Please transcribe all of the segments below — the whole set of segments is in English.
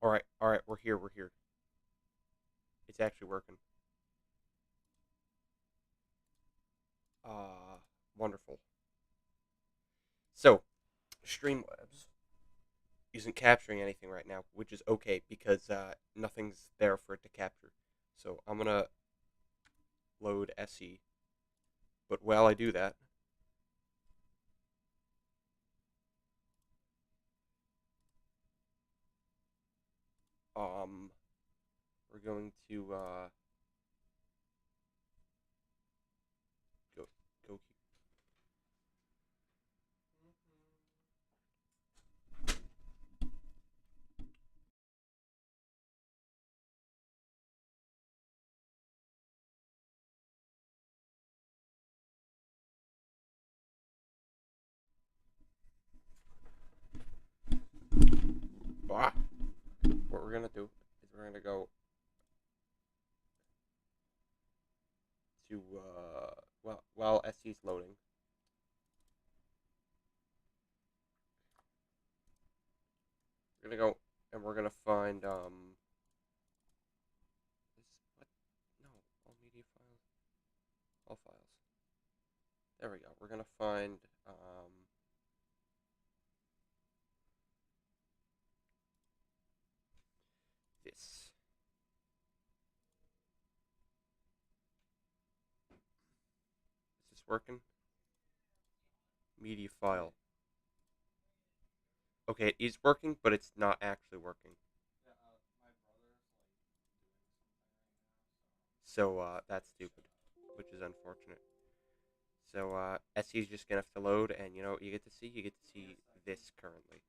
Alright, we're here, we're here. It's actually working. Uh, Wonderful. So, Streamlabs isn't capturing anything right now, which is okay because nothing's there for it to capture. So I'm gonna load SE, but while I do that, um, we're going to go go. Ah, what we're gonna do is we're gonna go to well while SE's loading, we're gonna go and we're gonna find this what no all media files all files. There we go. We're gonna find this. Is this working? Media file. Okay, it is working, but it's not actually working. So that's stupid, which is unfortunate. So SE is just gonna have to load, and you know what you get to see? You get to see this currently.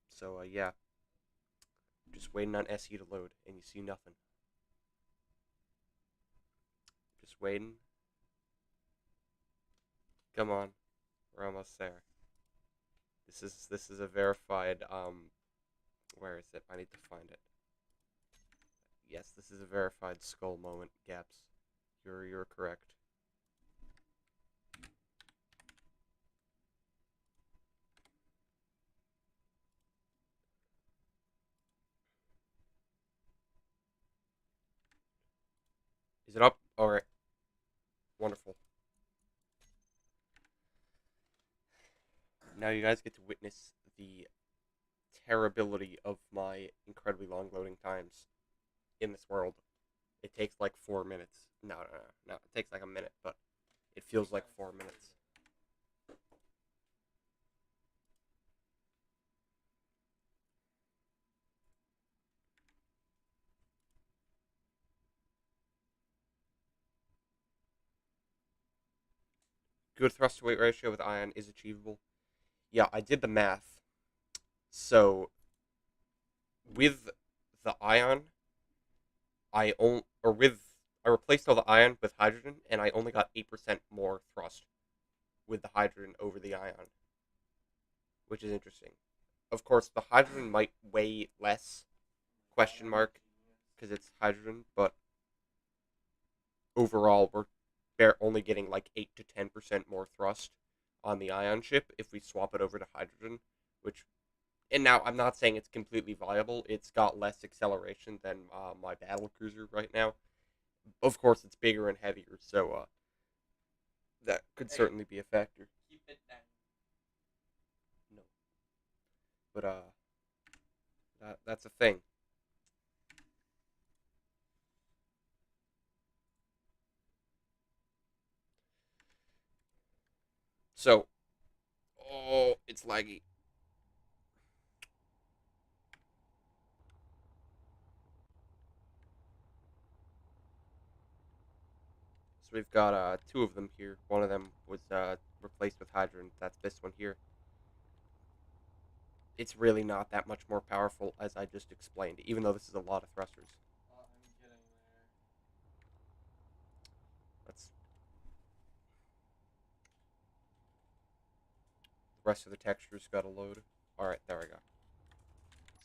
So yeah, just waiting on SE to load, and you see nothing. Just waiting. Come on, we're almost there. This is a verified where is it? I need to find it. Yes, this is a verified skull moment. Gaps. You're correct. Is it up? All right. Wonderful. Now you guys get to witness the terribility of my incredibly long loading times in this world. It takes like 4 minutes. No. It takes like a minute, but it feels like 4 minutes. Good thrust to weight ratio with ion is achievable. Yeah, I did the math. So with the ion, I replaced all the ion with hydrogen, and I only got 8% more thrust with the hydrogen over the ion, which is interesting. Of course, the hydrogen might weigh less, question mark, because it's hydrogen, but overall we're only getting like 8 to 10% more thrust on the ion ship if we swap it over to hydrogen, which and now I'm not saying it's completely viable. It's got less acceleration than my battle cruiser right now. Of course, it's bigger and heavier, so that could certainly be a factor. No, but that's a thing. So, oh, it's laggy. So we've got two of them here. One of them was replaced with hydrogen. That's this one here. It's really not that much more powerful as I just explained, even though this is a lot of thrusters. Let's the rest of the textures got to load. All right, there we go.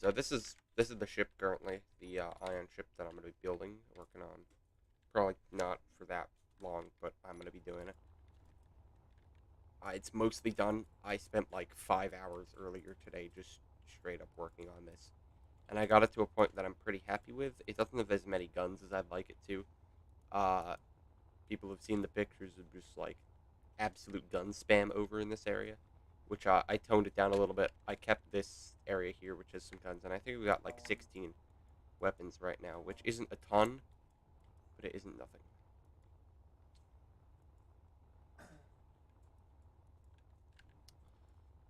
So this is This is the ship currently, the ion ship that I'm going to be building, working on. Probably not for that long, but I'm going to be doing it. It's mostly done. I spent like 5 hours earlier today just straight up working on this. And I got it to a point that I'm pretty happy with. It doesn't have as many guns as I'd like it to. Uh, People have seen the pictures of just like absolute gun spam over in this area, which I toned it down a little bit. I kept this area here, which has some guns, and I think we got like 16 weapons right now, which isn't a ton, but it isn't nothing.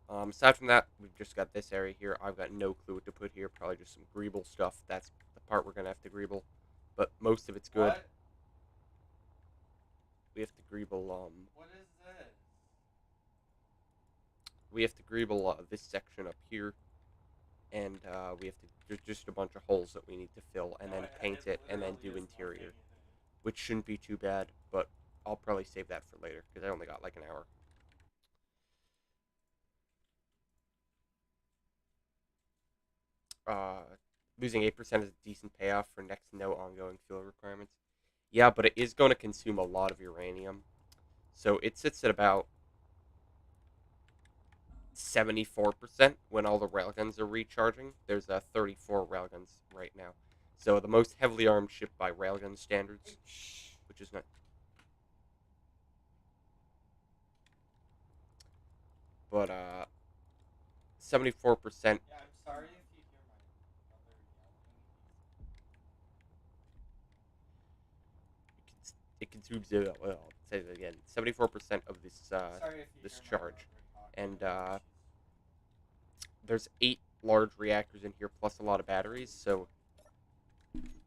Aside from that, we've just got this area here. I've got no clue what to put here. Probably just some greeble stuff. That's the part we're gonna have to greeble, but most of it's good. What? We have to greeble. What is this? We have to greeble this section up here, and we have to. There's just a bunch of holes that we need to fill, and then paint it, and then do interior, which shouldn't be too bad. But I'll probably save that for later because I only got like an hour. uh, Losing 8% is a decent payoff for next to no ongoing fuel requirements. Yeah, but it is going to consume a lot of uranium. So it sits at about 74% when all the railguns are recharging. There's 34 railguns right now. So the most heavily armed ship by railgun standards, which is not. But 74%. Yeah, I'm sorry if you hear my brother yelling. It consumes. Well, I'll say that again. 74% of this Sorry if you this hear my charge, brother talking. and there's 8 large reactors in here plus a lot of batteries. So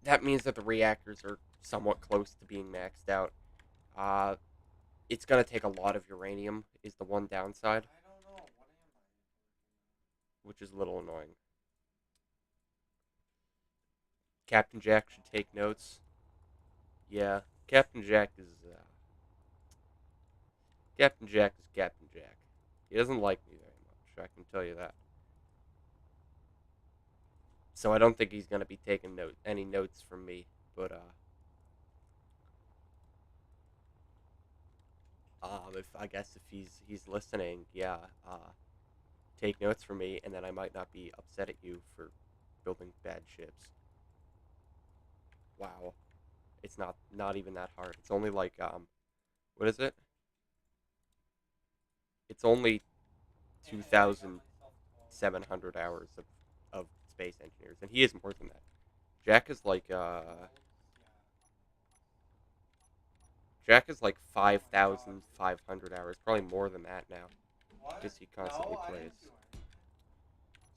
that means that the reactors are somewhat close to being maxed out. Uh, it's gonna take a lot of uranium. Is the one downside, I don't know. What am I? which is a little annoying. Captain Jack should take notes. Yeah, Captain Jack is Captain Jack is Captain Jack. He doesn't like me very much. I can tell you that. So I don't think he's gonna be taking any notes from me. But if I guess if he's listening, yeah, take notes from me, and then I might not be upset at you for building bad ships. Wow, it's not even that hard. It's only like what is it? It's only Hey, I got 2,700 hours of space engineers, and he is more than that. Jack is like Jack is like Oh my god. 5,500 hours, probably more than that now, What? because he constantly No, I plays. didn't do anything.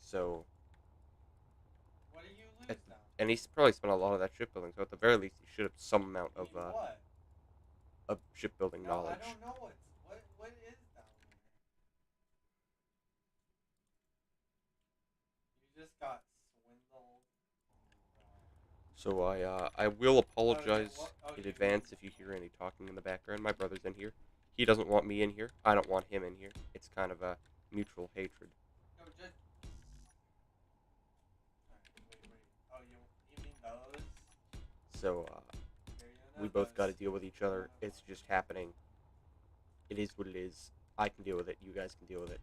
So, What do you at, lose down and there? he's probably spent a lot of that shipbuilding. So at the very least, he should have some amount You mean what? of shipbuilding No, I knowledge. don't know what is down there. You just got swindled. So I will Oh yeah, apologize what? Oh, in you mean? advance if you hear any talking in the background. My brother's in here. He doesn't want me in here. I don't want him in here. It's kind of a mutual hatred. No, just. Alright, wait. Oh, you mean those? So Here, you we know both got to those. deal with each No, other. no, no. It's just happening. It is what it is. I can deal with it. You guys can deal with it.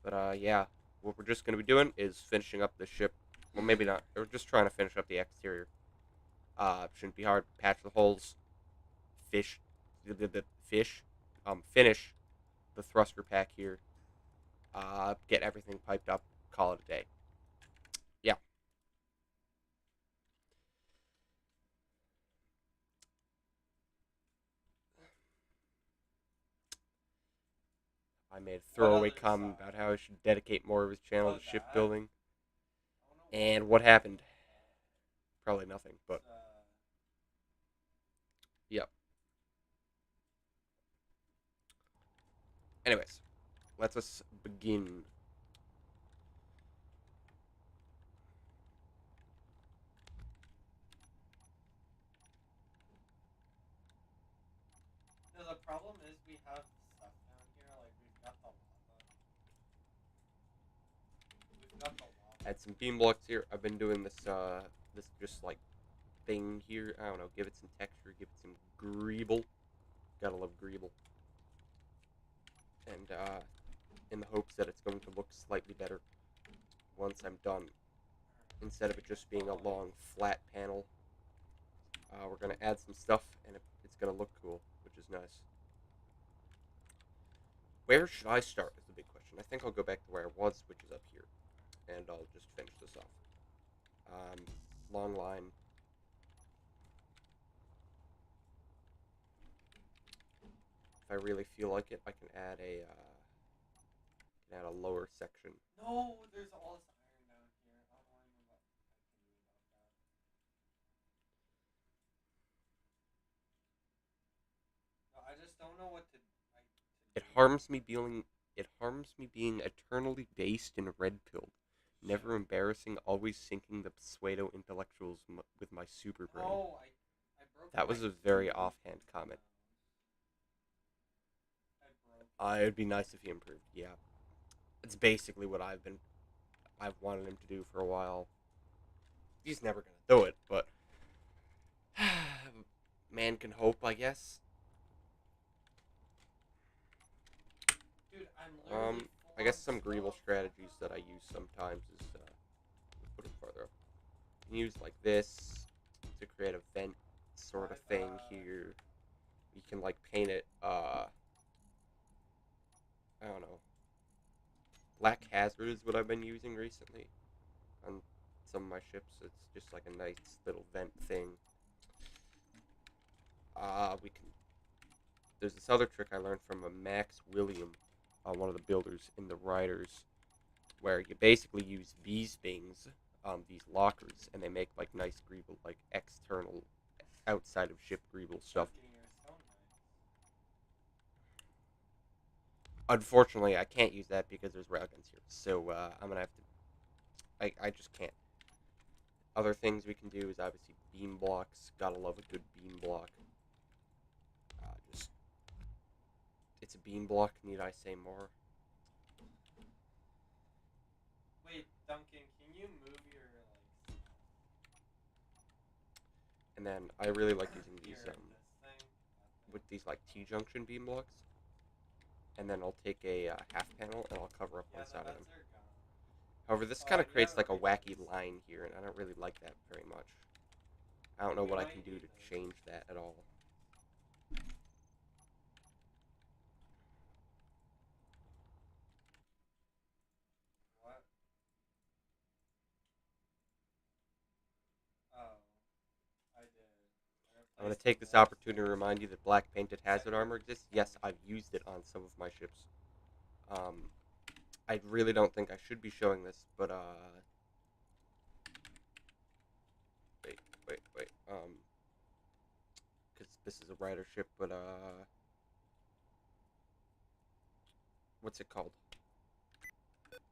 But yeah, what we're just gonna be doing is finishing up the ship. Well, maybe not. We're just trying to finish up the exterior. Shouldn't be hard. Patch the holes. Fish. Fish. Finish the thruster pack here. Get everything piped up. Call it a day. Yeah, I made a What throwaway other comment side? about how I should dedicate more of his channel Oh, to that? shipbuilding. I don't know why. And what happened? Probably nothing. But It's, yeah. Anyways, let us begin. no, the problem is we have stuff down here. Like we've got the lava. We've got the Add some beam blocks here. I've been doing this just like thing here. I don't know. Give it some texture. Give it some greeble. Gotta love greeble. And in the hopes that it's going to look slightly better once I'm done, instead of it just being a long flat panel. We're gonna add some stuff, and it's gonna look cool, which is nice. Where should I start is the big question. I think I'll go back to where I was, which is up here, and I'll just finish this off. Long line. If I really feel like it, I can add a lower section. No, there's all this iron down here. I don't know anything about. I can do about that. No, I just don't know what to like to It do. harms me being eternally based and red pilled, Shut never embarrassing, always sinking the pseudo intellectuals with my super brain. No, I broke That my was a very key. offhand comment. I broke It'd be nice if he improved. Yeah, it's basically what I've wanted him to do for a while. He's never gonna do it, but man can hope, I guess. Dude, I'm literally I full guess on some Greeble stuff. strategies that I use sometimes is put it farther up. You can use like this to create a vent sort of thing here. You can like paint it. I don't know. Black Hazard is what I've been using recently on some of my ships. It's just like a nice little vent thing. We can. There's this other trick I learned from a Max William, one of the builders in the Riders, where you basically use these things, these lockers, and they make like nice Greeble, like external, outside of ship Greeble stuff. Unfortunately, I can't use that because there's railguns here, so I'm gonna have to. I just can't. Other things we can do is obviously beam blocks. Gotta love a good beam block. Just it's a beam block. Need I say more? Wait, Duncan, can you move your like? And then I really like using these Here, this thing. with these like T-junction beam blocks. And then I'll take a half panel and I'll cover up Yeah, one the side of vents them. are gone. However, this Oh, kind I of do have creates a like a wacky reflex. line here, and I don't really like that very much. I don't know We what I might can do need to this. change that at all. What? Oh, I did. I I'm going to replaced take the this wall opportunity to strips. remind you that black painted hazard Second armor exists. Yes, I've used it on some of my ships. I really don't think I should be showing this, but wait, because this is a rider ship, but what's it called? You better.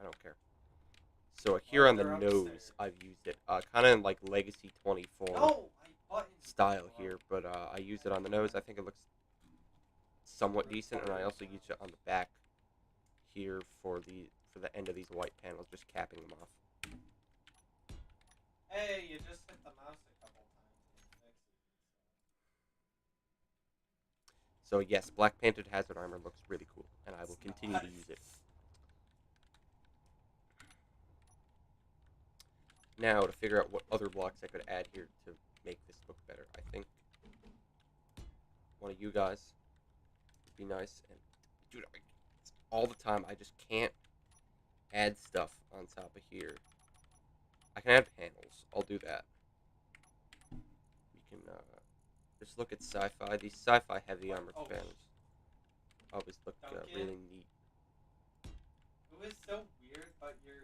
I don't care. So here Oh, on the they're upstairs. nose, I've used it, kind of in like Legacy 24 No, I buttoned style broke. here, but I used it on the nose. I think it looks somewhat decent, and I also used it on the back here for the end of these white panels, just capping them off. Hey, you just hit the mouse a couple times and it fixes it. So yes, black painted hazard armor looks really cool, and I will It's continue not. to use it. Now to figure out what other blocks I could add here to make this look better, I think one of you guys would be nice. And dude, all the time I just can't add stuff on top of here. I can add panels. I'll do that. We can just look at sci-fi. These sci-fi heavy armored Oh, panels always look Duncan? really neat. It was so weird, but your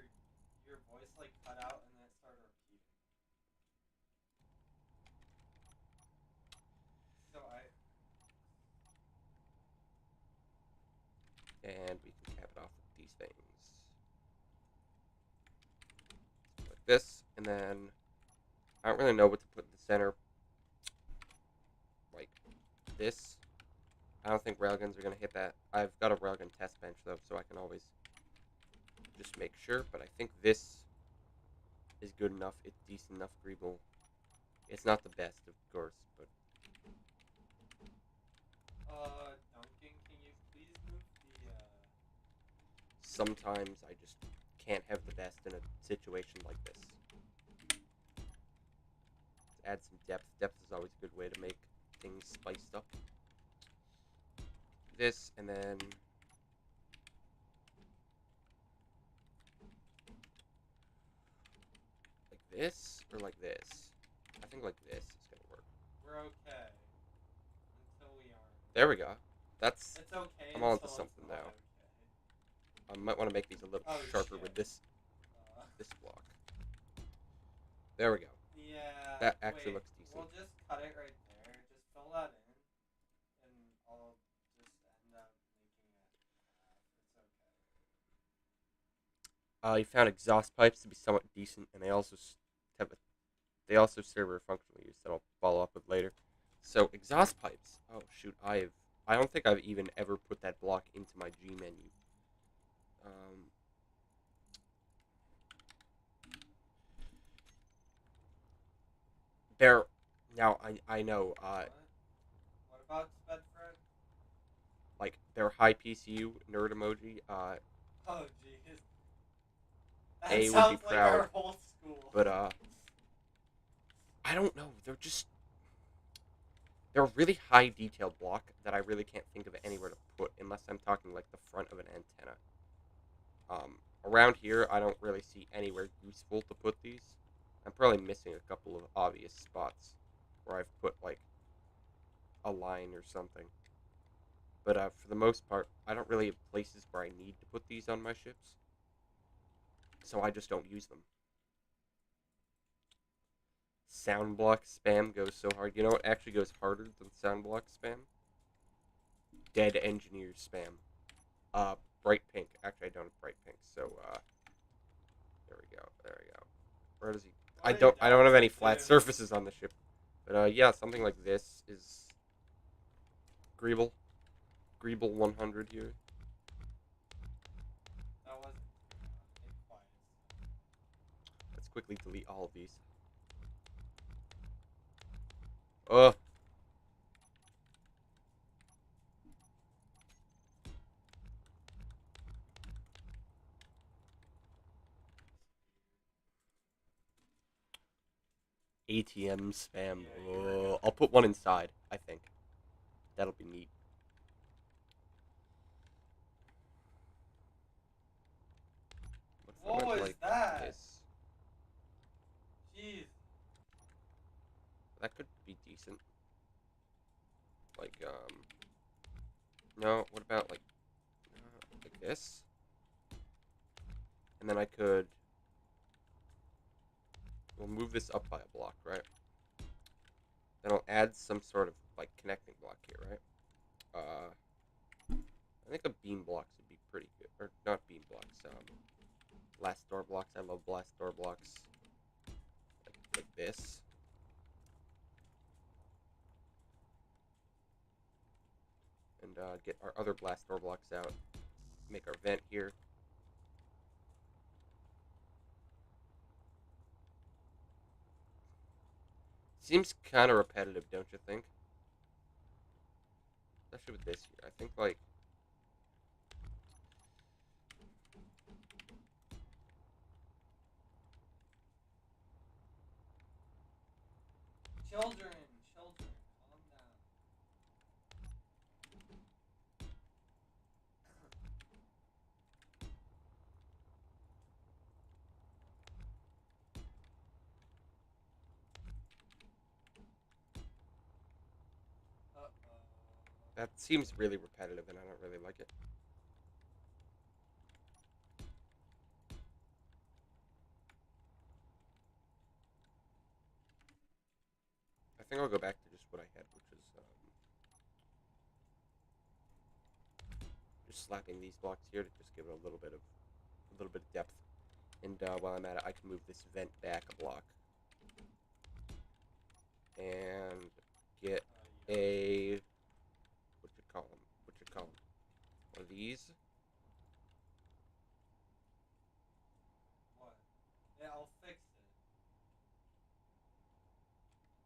voice like cut out and then it started repeating. So And we can cap it off with these things like this, and then I don't really know what to put in the center. Like this. I don't think railguns are going to hit that. I've got a railgun test bench, though, so I can always just make sure. But I think this is good enough. It's decent enough greeble. It's not the best, of course, but Duncan, can you please move the, sometimes I just can't have the best in a situation like this. To add some depth. Depth is always a good way to make things spiced up. This, and then like this, or like this. I think like this is going to work. we're okay. Until we aren't. There we go. That's, It's okay I'm on to until something it's not now. okay. I might want to make these a little Oh, sharper shit. with this Uh, block. There we go. yeah. That actually Wait, looks decent. we'll just cut it right there. Just fill that in. And I'll just end up making it half. It's okay. You found exhaust pipes to be somewhat decent, and they also serve a functional use that I'll follow up with later. So exhaust pipes. Oh shoot, I don't think I've even ever put that block into my G menu. Um, there. Now I know. What about Bedfred? Like their high PCU nerd emoji. Oh, jeez. That A would be sounds like proud, our whole school. but I don't know. They're a really high detail block that I really can't think of anywhere to put unless I'm talking like the front of an antenna. Around here, I don't really see anywhere useful to put these. I'm probably missing a couple of obvious spots where I've put like a line or something. But for the most part, I don't really have places where I need to put these on my ships, so I just don't use them. Sound block spam goes so hard. You know what actually goes harder than sound block spam? Dead engineer spam. Bright pink. Actually, I don't have bright pink, so there we go. There we go. Where does he? What are you I don't have any dancing flat to? surfaces on the ship, but yeah, something like this is agreeable. Agreeable 100 here. That wasn't chaotic. Quiet. Let's quickly delete all of these. Ugh. ATM spam. Yeah, you were I'll put one inside, I think. That'll be neat. What if I What went was like that? this? Jeez. That could be decent. Like, no, what about like this? And then I could, we'll move this up by a block, right? Then I'll add some sort of, like, connecting block here, right? I think a beam blocks would be pretty good. Or, not beam blocks, blast door blocks. I love blast door blocks. Like this. And get our other blast door blocks out. Make our vent here. Seems kind of repetitive, don't you think? Especially with this here. I think, like, Children, calm down. Uh-oh. that seems really repetitive, and I don't really like it. I think I'll go back to just what I had, which is just slapping these blocks here to just give it a little bit of depth. And while I'm at it, I can move this vent back a block. and get Yeah. a what you call them, one of these. What? Yeah, I'll fix it.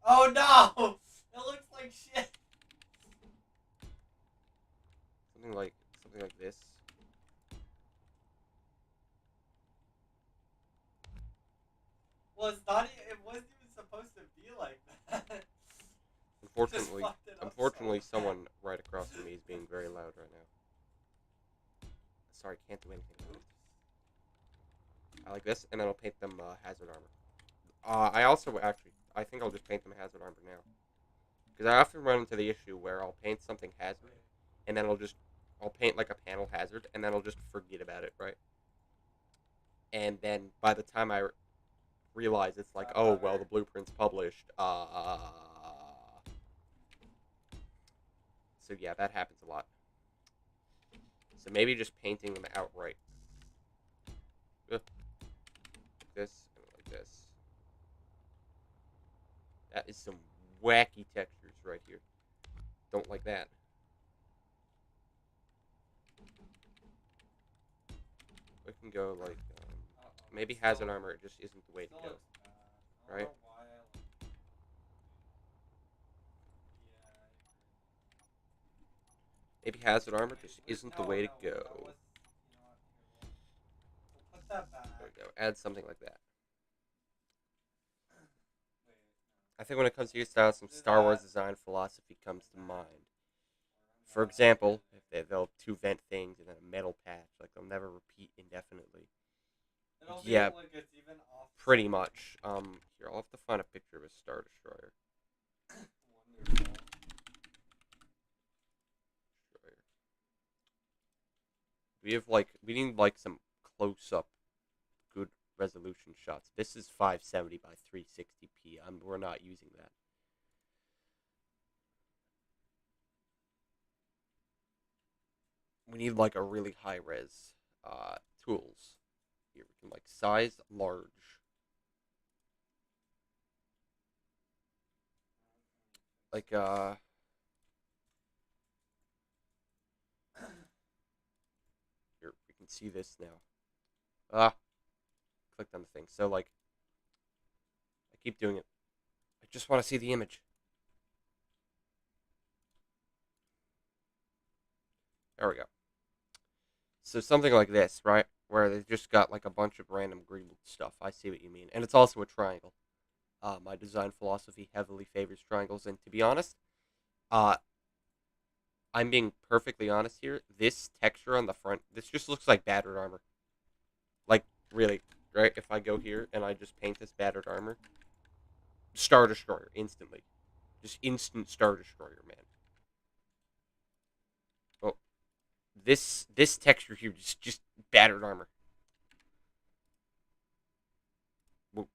Oh no! It looks like shit. Something like this. Well, it's not. It wasn't even supposed to be like that. You just Unfortunately, fucked it up so unfortunately, bad. someone right across from me is being very loud right now. Sorry, can't do anything about Oops. it. I like this, and then I'll paint them hazard armor. I also actually, I think I'll just paint them hazard armor now, because I often run into the issue where I'll paint something hazard, Wait. and then I'll paint like a panel hazard, and then I'll just forget about it, right? And then by the time I realize it's Is like, that oh well, the better? blueprint's published. So yeah, that happens a lot. So maybe just painting them outright. Like this and like this. That is some wacky textures right here. Don't like that. We can go like maybe hazard armor just isn't the way to Still go, looks bad. I don't right? know why I like. Yeah, I agree. Maybe hazard armor Wait, just wait, isn't the no, way to no, wait. That go. was. You know what? Here, we'll put that There back. we go. Add something like that. Wait, I think when it comes to your style, some no. Do Star Wars that. design philosophy comes to And then mind. we're For gonna example, edit. if they'll two vent things and then a metal patch, like they'll never repeat indefinitely. It'll be Yeah, like it's even pretty offset. much. Here I'll have to find a picture of a Star Destroyer. Wonderful. Destroyer. We need like some close up, good resolution shots. This is 570 by 360p. We're not using that. We need like a really high res tools. Here we can like size large. Like here we can see this now. Ah, clicked on the thing. So like I keep doing it. I just want to see the image. There we go. So something like this, right? Where they've just got like a bunch of random green stuff. I see what you mean. And it's also a triangle. My design philosophy heavily favors triangles, and to be honest, uh, I'm being perfectly honest here. This texture on the front, this just looks like battered armor. Like really, right? If I go here and I just paint this battered armor, Star Destroyer instantly, just instant Star Destroyer, man. Well, this texture here, just battered armor. Well,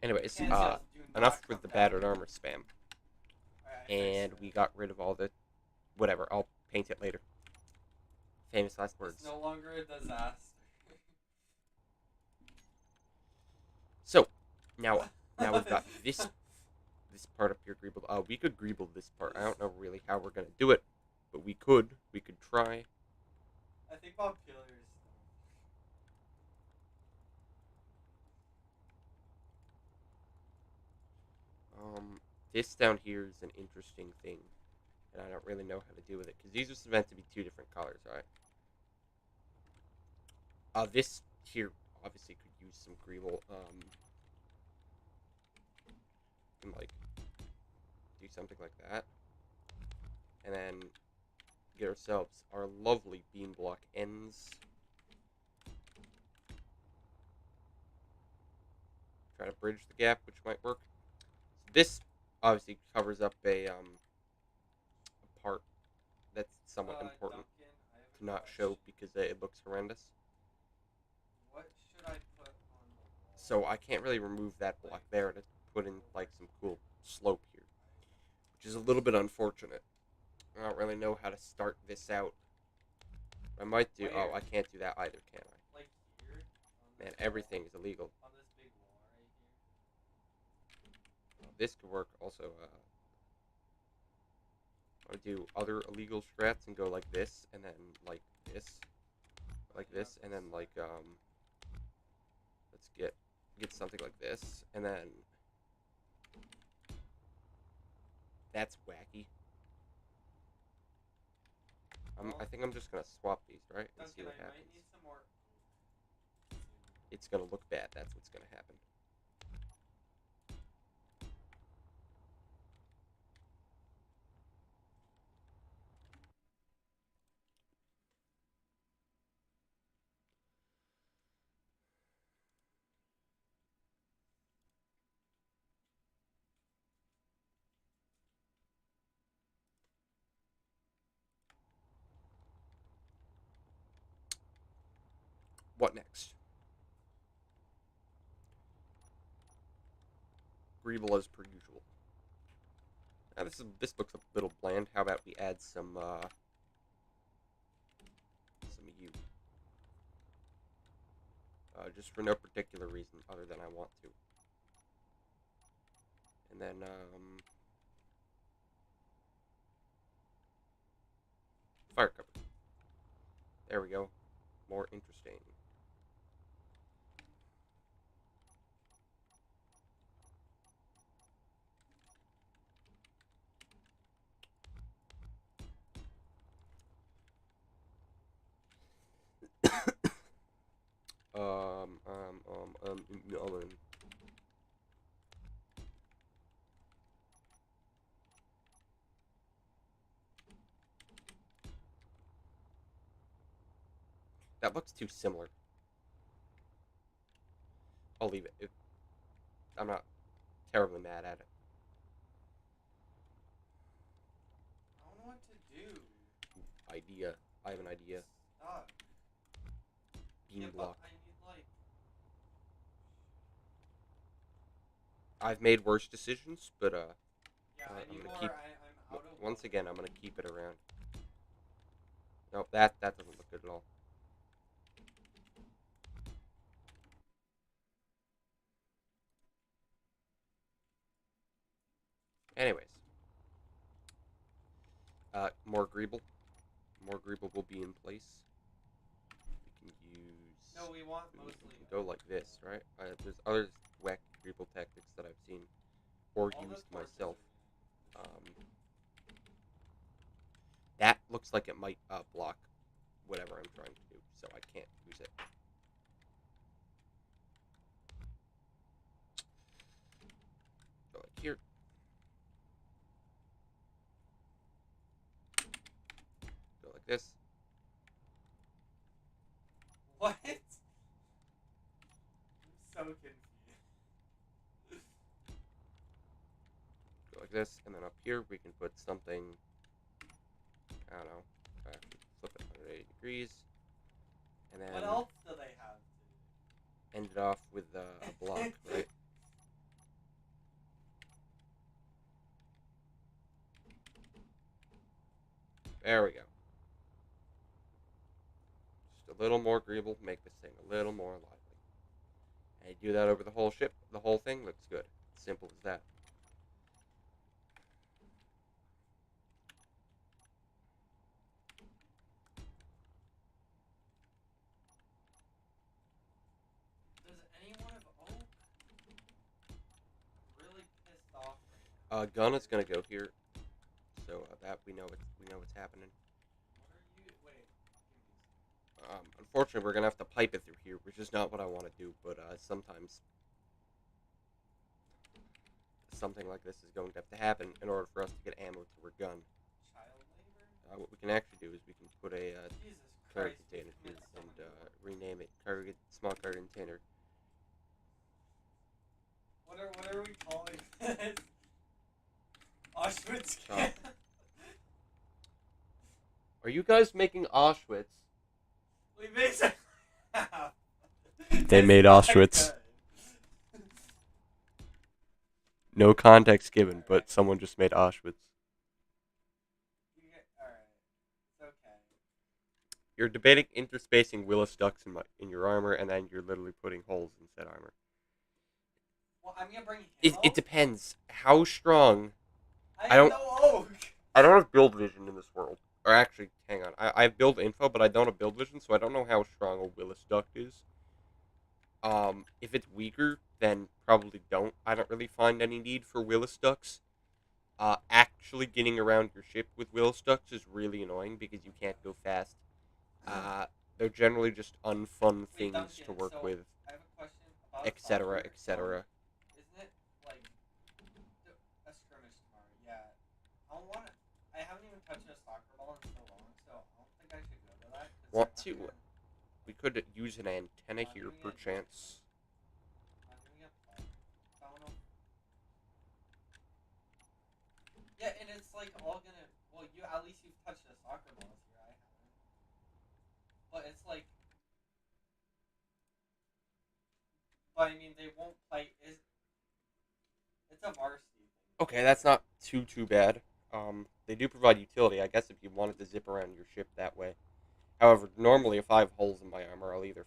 anyways, Can't just do enough not come with the down battered here. armor spam, Alright, I fixed and we it. got rid of all the whatever. I'll paint it later. Famous last It's words. no longer a disaster. So now we've got this part up here greeble. We could greeble this part. I don't know really how we're gonna do it, but we could. We could try. I think Montpelier is still. This down here is an interesting thing, and I don't really know how to deal with it because these are meant to be two different colors, right? This here obviously could use some greeble. And like do something like that, and then get ourselves our lovely beam block ends. Try to bridge the gap, which might work. So this obviously covers up a part that's somewhat important Duncan, I have to a not show question. because it looks horrendous. What should I put on the wall? So I can't really remove that block Like, there to put in the like west some wall. cool slope here, I have a which is a little bit unfortunate. I don't really know how to start this out. I might do. Where? Oh, I can't do that either, can I? Like here? On Man, this everything wall? is illegal. On this big wall right here? Oh, this could work also. I do other illegal strats and go like this, and then like this, like Yeah, this, and then like let's get something like this, and then that's wacky. I think I'm just gonna swap these, right, and see Duncan, what I might happens. need some more. It's gonna look bad. That's what's gonna happen. What next? Greeble as per usual. Now this looks a little bland. How about we add some U? Just for no particular reason other than I want to. And then fire cover. There we go. More interesting. um, um, um, um, um, that looks too similar. I'll leave it. I'm not terribly mad at it. I don't know what to do. Idea. I have an idea. Stuck. Beam Yeah, block. but I need like. I've made worse decisions, but Yeah, I I'm need gonna more. keep. I'm out of. Once again, I'm gonna keep it around. Nope, that doesn't look good at all. Anyways, more Greeble. More Greeble will be in place. We can use. No, we want We mostly. can go like this, right? There's other whack Greeble tactics that I've seen or All used the torches myself. are That looks like it might block whatever I'm trying to do, so I can't use it. Go like here. Go like this. What? I'm so confused. Go like this, and then up here we can put something. I don't know. Flip it 180 degrees, and then What else do they have to end it off with a block, right? There we go. Just a little more Greeble, make this thing a little more lively. And you do that over the whole ship, the whole thing looks good. Simple as that. Does anyone have oak? I'm really pissed off right now. Gun is gonna go here, so that we know what's happening. What are you? Wait. Unfortunately, we're gonna have to pipe it through here, which is not what I want to do. But sometimes something like this is going to have to happen in order for us to get ammo to our gun. Child labor? What we can actually do is we can put a Jesus cargo Christ. container we've here made so and many rename it small cargo container. What are we calling this? Auschwitz Oh. camp. Are you guys making Auschwitz? We basically have. They made Auschwitz. No context given, but someone just made Auschwitz. You're debating interspacing Willis ducks in your armor, and then you're literally putting holes in said armor. Well, I'm gonna bring him It out. depends how strong. I I have don't no oak. I don't have build vision in this world. Or actually, hang on. I have build info, but I don't have build vision, so I don't know how strong a Willis duck is. If it's weaker, then probably don't. I don't really find any need for Willis ducks. Actually getting around your ship with Willis ducks is really annoying because you can't go fast. Uh, they're generally just unfun Wait, things to Duncan. work So with, I have a question about etc., soccer. So etc. isn't it like a scrimmage tomorrow? Yeah. I don't want to. I haven't even touched a soccer ball in so long, so I don't think I should go to that because Want they're not to? even We could use an antenna here, doing it. perchance. Not doing it. I don't know. Yeah, and it's like all gonna. Well, you at least you've touched a soccer ball this year. I haven't. But it's like. But I mean, they won't play. It's a varsity thing. Okay, that's not too bad. They do provide utility, I guess, if you wanted to zip around your ship that way. However, normally if I have holes in my armor, I'll either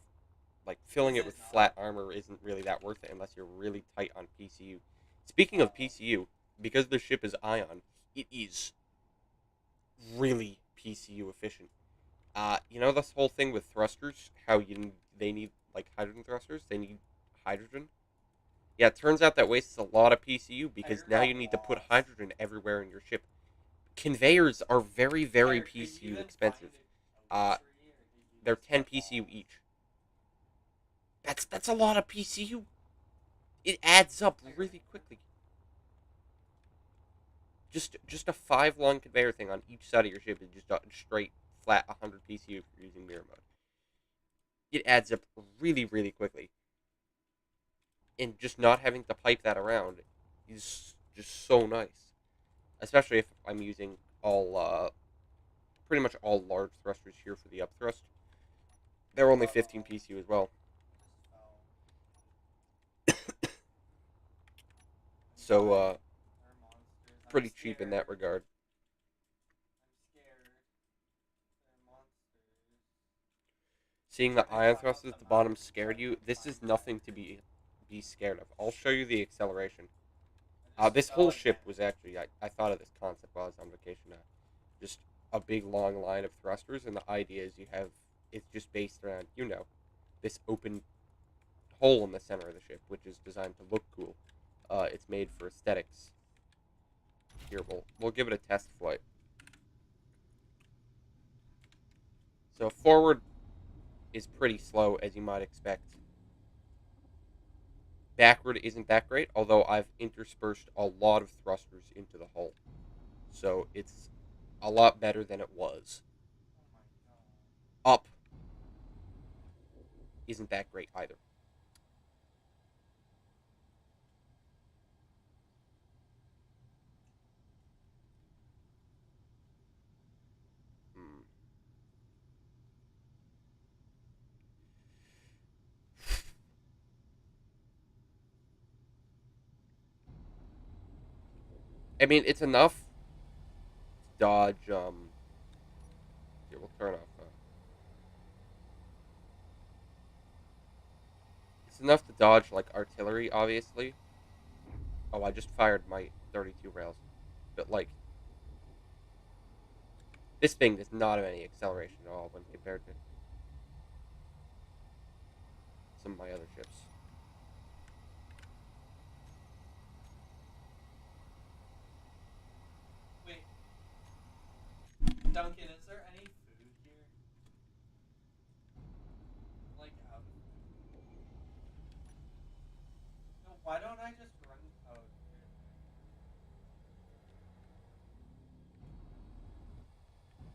filling Is it it with not? flat armor isn't really that worth it unless you're really tight on PCU. Speaking of Oh. PCU, because the ship is ion, it is really PCU efficient. You know this whole thing with thrusters, how they need like hydrogen thrusters, they need hydrogen. Yeah, it turns out that wastes a lot of PCU I because heard now that you need to put lots. hydrogen everywhere in your ship. Conveyors are very Here, could you PCU even expensive. find a Uh, tree, or did you they're just 10 get PCU lost? each. That's a lot of PCU. It adds up Here. really quickly. Just a 5 long conveyor thing on each side of your ship is just a straight flat 100 PCU if you're using mirror mode. It adds up really quickly, and just not having to pipe that around is just so nice. Especially if I'm using all pretty much all large thrusters here for the up thrust. They're only 15 Uh-oh. PCU as well, I just fell. I'm so dying. They're monsters. I'm pretty cheap in that scared. regard. I'm scared. They're monsters. Seeing Trying the to ion climb thrust up at the the bottom mountain, scared but you, I this is find that nothing to be scared of. I'll show you the acceleration. I just This fell whole again. ship was actually I thought of this concept while I was on vacation. Just a big long line of thrusters, and the idea is it's just based around this open hole in the center of the ship, which is designed to look cool. It's made for aesthetics. Here, we'll give it a test flight. So forward is pretty slow, as you might expect. Backward isn't that great, although I've interspersed a lot of thrusters into the hull. So it's a lot better than it was. Oh my god. Up isn't that great either. Hmm. I mean, it's enough to dodge. Here, we'll turn off. It's enough to dodge like artillery, obviously. Oh, I just fired my 32 rails, but like this thing does not have any acceleration at all when compared to some of my other ships. Wait, Duncan, is there any food here? I'm like out of food. No, why don't I just run? Oh, here.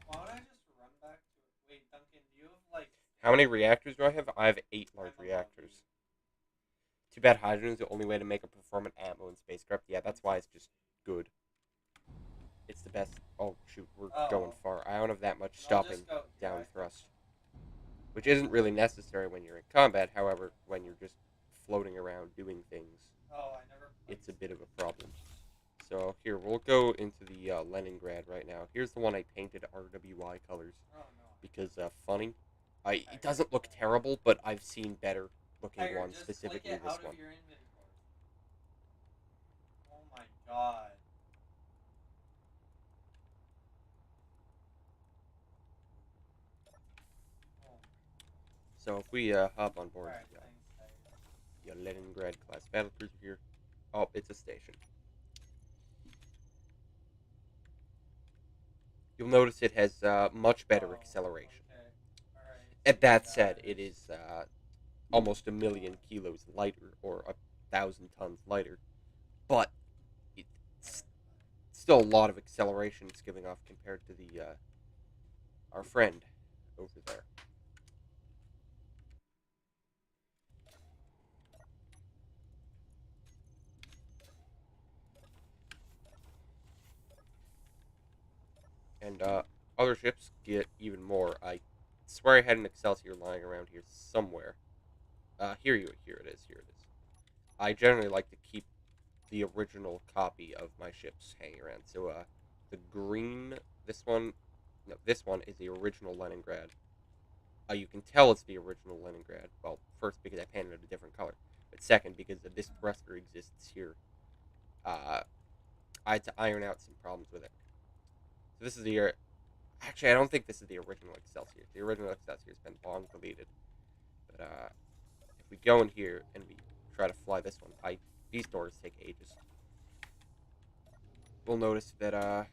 Why don't I just run back to it? Wait, Duncan, do you have like How many reactors do I have? I have 8 large I'm above you? reactors. Too bad hydrogen is the only way to make a performant ammo in spacecraft. Yeah, I'm that's why it's just 60. good. It's the best. Oh shoot, we're going Oh, far. I don't have that much I'll stopping just go. Yeah, I down think thrust, so. which isn't really necessary when you're in combat. However, when you're just floating around doing things, Oh, I never played it's a bit of a Space. problem. So here, we'll go into the Leningrad right now. Here's the one I painted RWY colors Oh no. because funny. It Tiger, doesn't look terrible, but I've seen better looking Tiger, ones, just click it specifically this out of one. your inventory. Oh my god. Oh. So if we hop on board Alright, thanks, Tiger. the Leningrad class battlecruiser here, oh, it's a station. You'll notice it has much better Oh, acceleration. okay. Alright, And see you that said, it guys. is almost a million kilos lighter, or 1,000 tons lighter, but it's Alright, bye. still a lot of acceleration it's giving off compared to the our friend over there. And other ships get even more. I swear I had an Excelsior lying around here somewhere. Here it is. Here it is. I generally like to keep the original copy of my ships hanging around. So the green, this one, no, this one is the original Leningrad. You can tell it's the original Leningrad. Well, first because I painted it a different color, but second because this thruster exists here. Uh, I had to iron out some problems with it. So this is the actually I don't think this is the original Excelsior. The original Excelsior has been long deleted. But if we go in here and we try to fly this one, these doors take ages. We'll notice that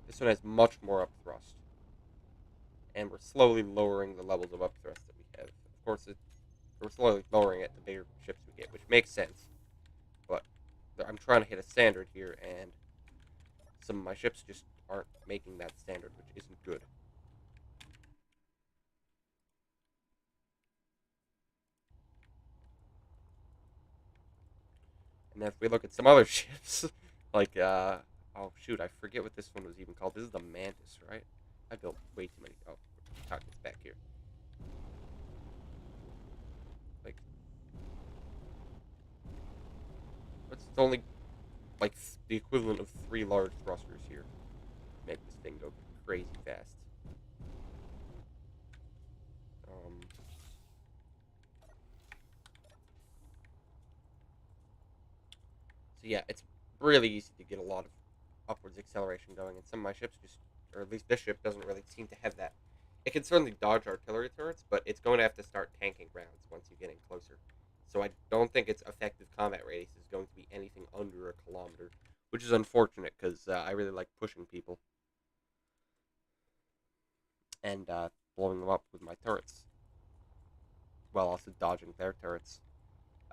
this one has much more up thrust, and we're slowly lowering the levels of up thrust that we have. Of course, we're slowly lowering it the bigger ships we get, which makes sense. But I'm trying to hit a standard here, and some of my ships just aren't making that standard, which isn't good. And then if we look at some other ships, like oh shoot, I forget what this one was even called. This is the Mantis, right? I built way too many. Oh, it's back here. Like, it's only like the equivalent of 3 large thrusters here. Make this thing go crazy fast. Um, so yeah, it's really easy to get a lot of upwards acceleration going, and some of my ships just, or at least this ship, doesn't really seem to have that. It can certainly dodge artillery turrets, but it's going to have to start tanking rounds once you get in closer. So I don't think its effective combat radius is going to be anything under a kilometer, which is unfortunate because I really like pushing people and blowing them up with my turrets, while also dodging their turrets.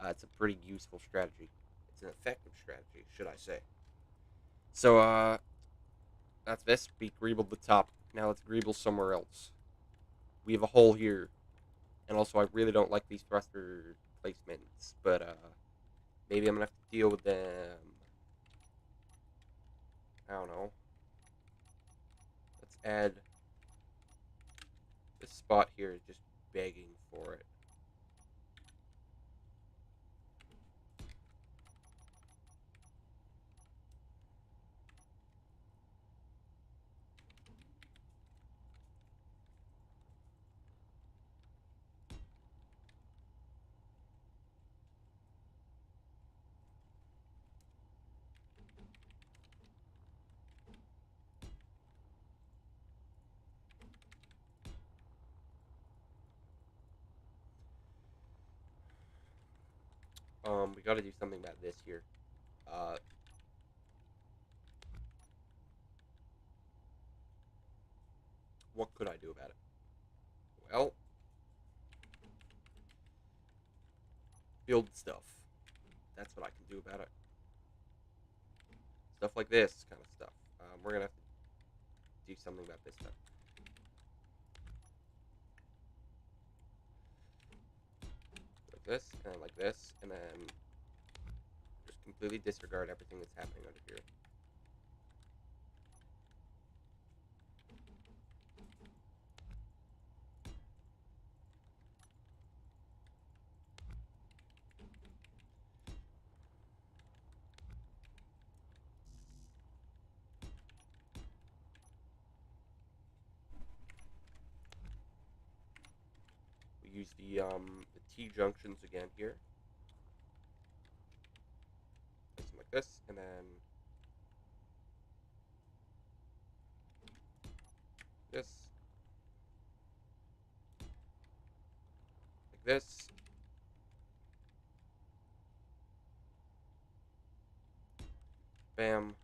It's a pretty useful strategy. It's an effective strategy, should I say. So that's this. We greebled the top. Now let's greeble somewhere else. We have a hole here, and also I really don't like these thruster placements, but maybe I'm gonna have to deal with them. I don't know. Let's add this spot here is just begging for it. We got to do something about this here. Uh, what could I do about it? Well, build stuff. That's what I can do about it. Stuff like this kind of stuff. We're gonna have to do something about this stuff. Like this, and then just completely disregard everything that's happening under here. the T junctions again here. Something like this, and then this, like this. Bam.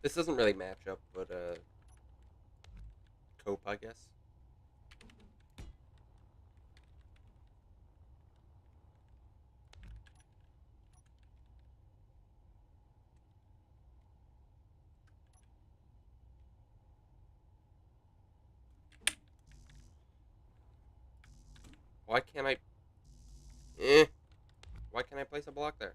This doesn't really match up, but cope, I guess. Why can't I? Eh. Why can't I place a block there?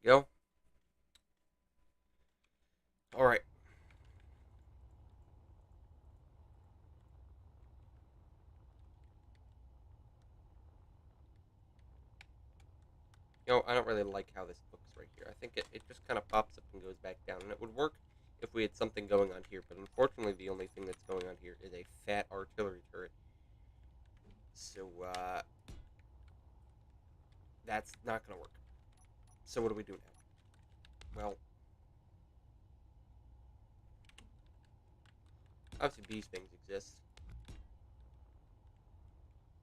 There we go. All right. I don't really like how this looks right here. I think it just kind of pops up and goes back down, and it would work if we had something going on here, but unfortunately the only thing that's going on here is a fat artillery turret. So, that's not going to work. So what do we do now? Well, obviously these things exist,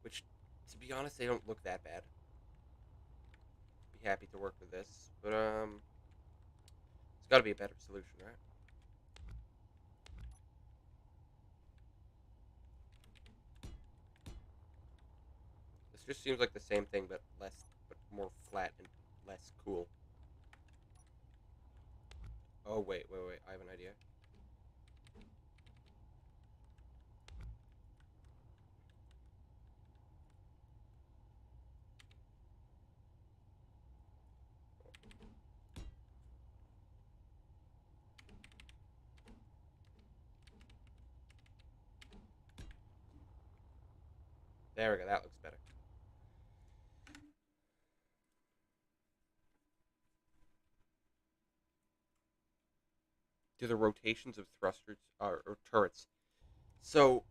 which, to be honest, they don't look that bad. Be happy to work with this, but, it's got to be a better solution, right? This just seems like the same thing, but more flat and less cool. Oh, wait, I have an idea. There we go, that looks better. Do the rotations of thrusters or turrets? So,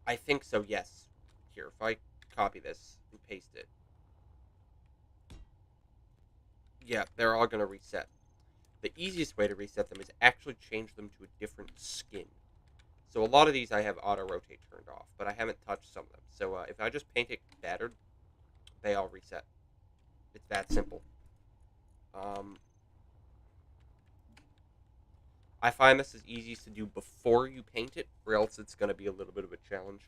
I think so, yes. Here, if I copy this and paste it, yeah, they're all going to reset. The easiest way to reset them is actually change them to a different skin. So a lot of these I have auto rotate turned off, but I haven't touched some of them. So if I just paint it battered, they all reset. It's that simple. Um, I find this is easiest to do before you paint it, or else it's going to be a little bit of a challenge.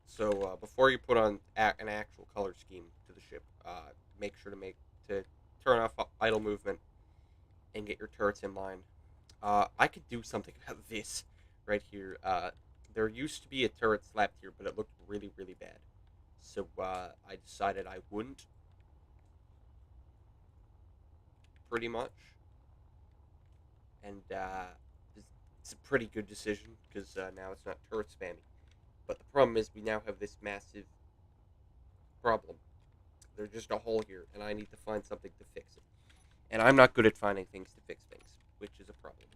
So before you put on an actual color scheme to the ship, make sure to turn off idle movement and get your turrets in line. I could do something about this right here. There used to be a turret slapped here, but it looked really, really bad. So I decided I wouldn't, pretty much. And it's a pretty good decision because now it's not turret spammy. But the problem is we now have this massive problem. There's just a hole here, and I need to find something to fix it. And I'm not good at finding things to fix things, which is a problem.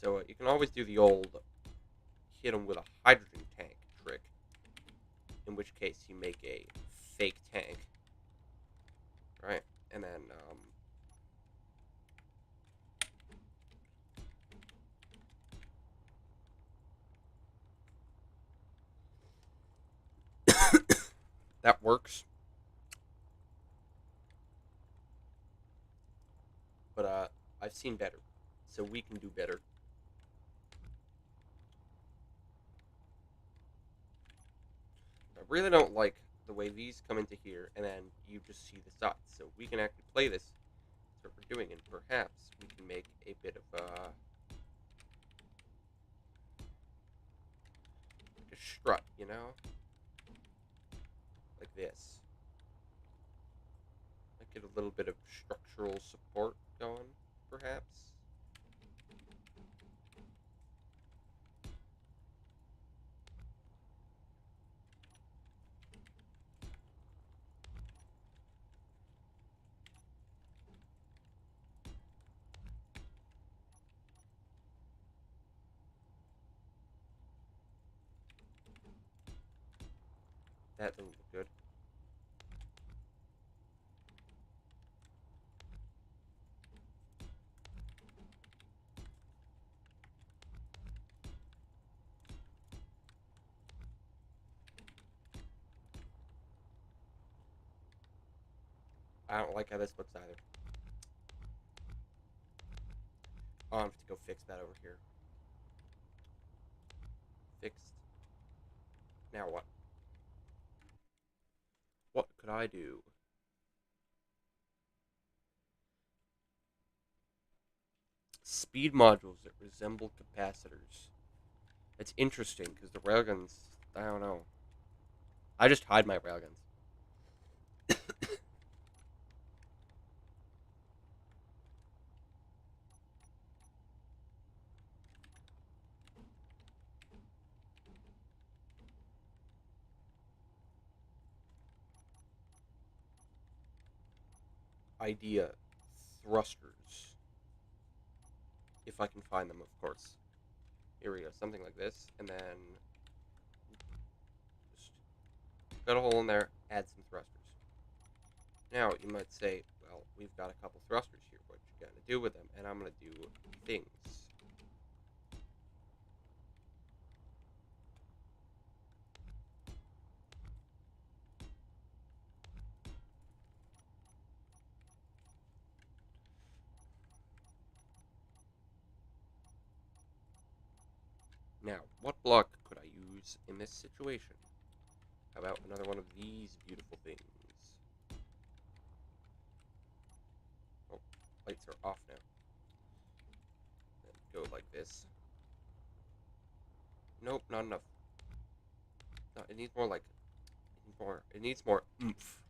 So you can always do the old hit them with a hydrogen tank trick, in which case you make a fake tank, right? And then but I've seen better, so we can do better. I really don't like the way these come into here, and then you just see the sides. So we can actually play this. That's what we're doing, and perhaps we can make a bit of like a strut, you know, like this. Like get a little bit of structural support going, perhaps. That doesn't look good. I don't like how this looks either. Oh, I have to go fix that over here. Fixed. Now what? What could I do? Speed modules that resemble capacitors. It's interesting because the railguns, I don't know. I just hide my railguns. Idea thrusters. If I can find them, of course. Here we go, something like this, and then just cut a hole in there, add some thrusters. Now, you might say, well, we've got a couple thrusters here, what you gonna do with them? And I'm gonna do things. Now, what block could I use in this situation? How about another one of these beautiful things? Oh, lights are off now. Then go like this. Nope, not enough. No, it needs more like, it needs more oomph.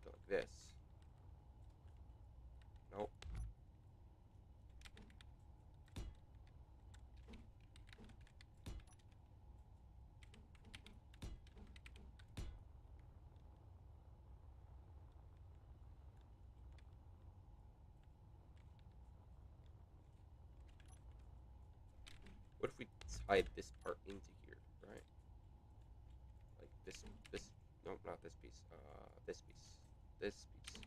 Go like this. Nope. What if we tied this part into here, right? Like this, nope, not this piece, this piece, this piece.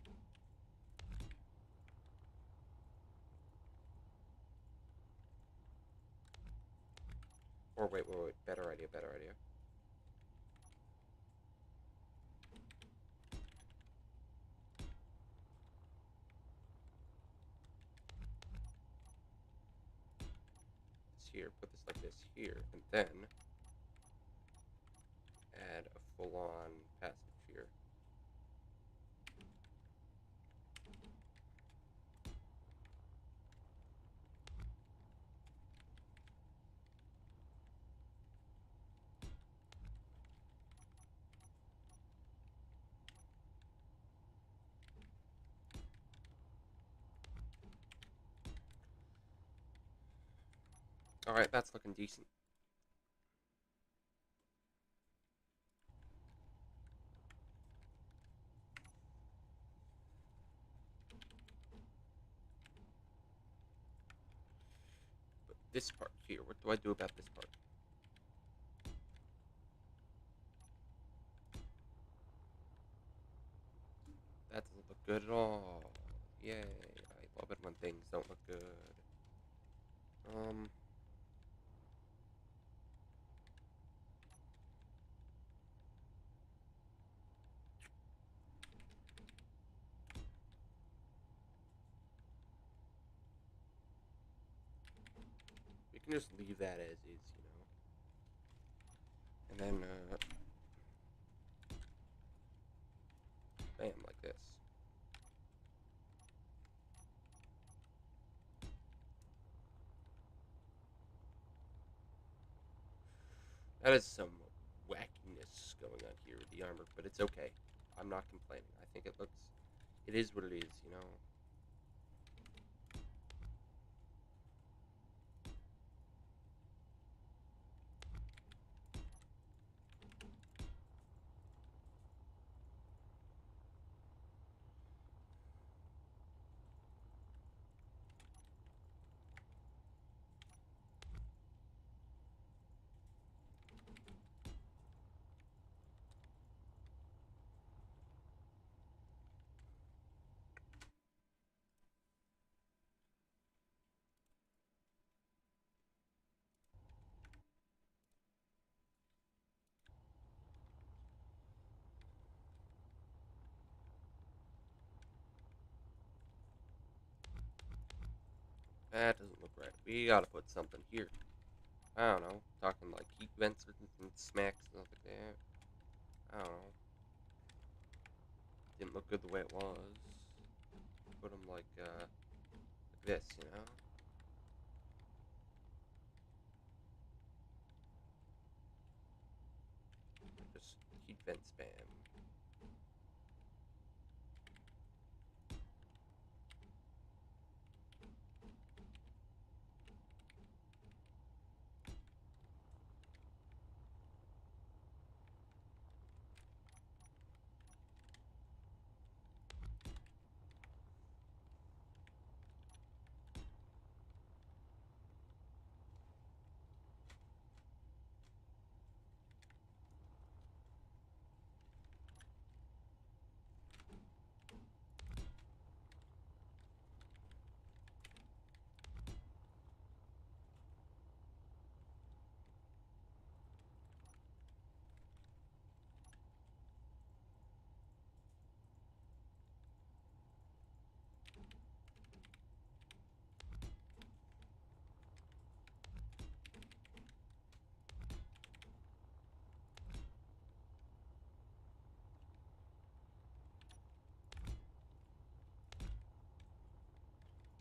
Or wait, better idea, better idea. This here, put this like this here, and then add a full-on passage here. Alright, that's looking decent. But this part here, what do I do about this part? That doesn't look good at all. Yay, I love it when things don't look good. Um, can just leave that as is, and then bam, like this. That is some wackiness going on here with the armor, but it's okay. I'm not complaining. I think it is what it is. That doesn't look right. We gotta put something here. I don't know. Talking like heat vents and smacks and stuff like that. I don't know. Didn't look good the way it was. Put them like this. Just heat vent spam.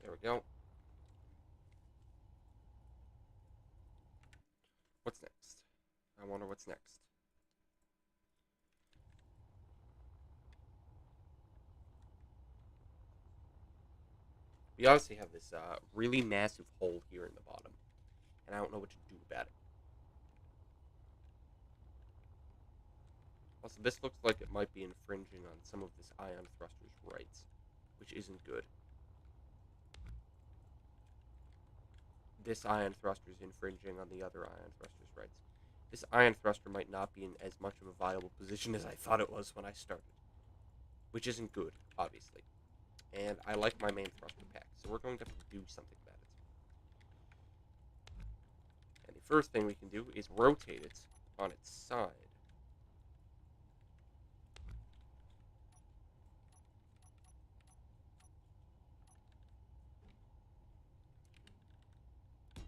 There we go. What's next? I wonder what's next. We obviously have this really massive hole here in the bottom, and I don't know what to do about it. Also, this looks like it might be infringing on some of this ion thruster's rights, which isn't good. This ion thruster is infringing on the other ion thruster's rights. This ion thruster might not be in as much of a viable position as I thought it was when I started, which isn't good, obviously. And I like my main thruster pack, so we're going to have to do something about it. And the first thing we can do is rotate it on its side.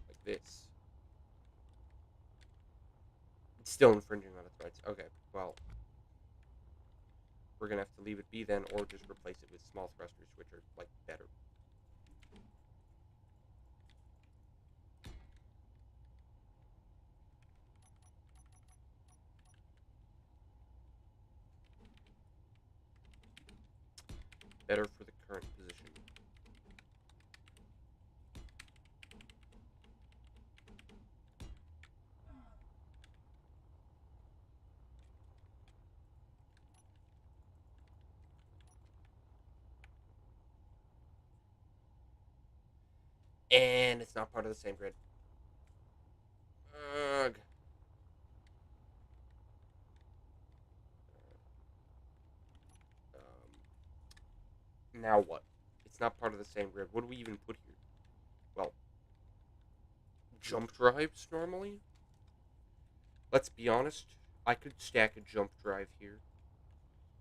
Like this. It's still infringing on its rights. Okay, well, we're going to have to leave it be then, or just replace it with small thrusters, which are, like, better. Better for the current position. And it's not part of the same grid. Ugh. Now what? It's not part of the same grid. What do we even put here? Well, jump drives normally? Let's be honest. I could stack a jump drive here.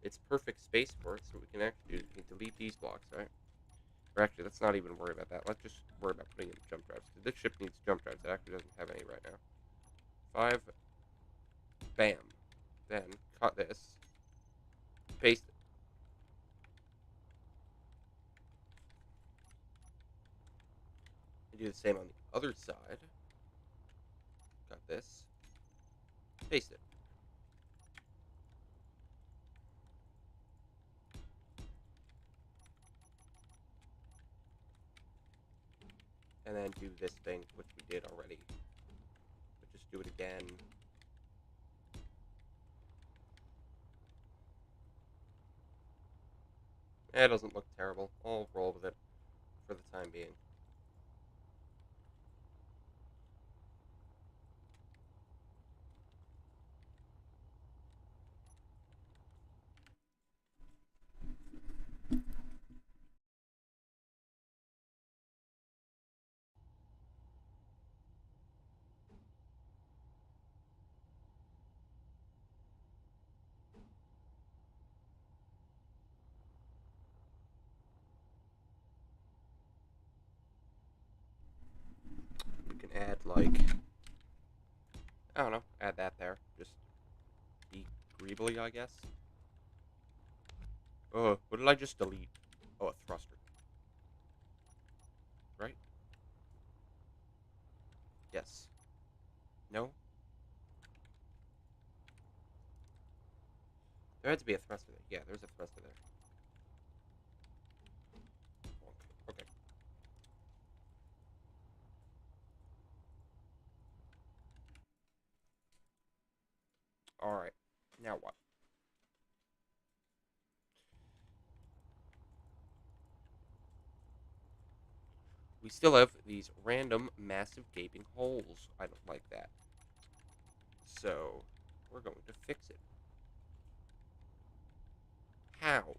It's perfect space for it, so what we can actually do is we can delete these blocks, right? Or actually, let's not even worry about that. Let's just worry about putting in jump drives. Because this ship needs jump drives. It actually doesn't have any right now. 5. Bam. Then, cut this. Paste it. And do the same on the other side. Cut this. Paste it. And then do this thing, which we did already. But just do it again. It doesn't look terrible. I'll roll with it for the time being. We can add, like, I don't know, add that there. Just be greebly, I guess. Oh, what did I just delete? Oh, a thruster. Right? Yes. No? There had to be a thruster there. Yeah, there's a thruster there. Okay. Alright. Now what? We still have these random massive gaping holes. I don't like that. So, we're going to fix it. How?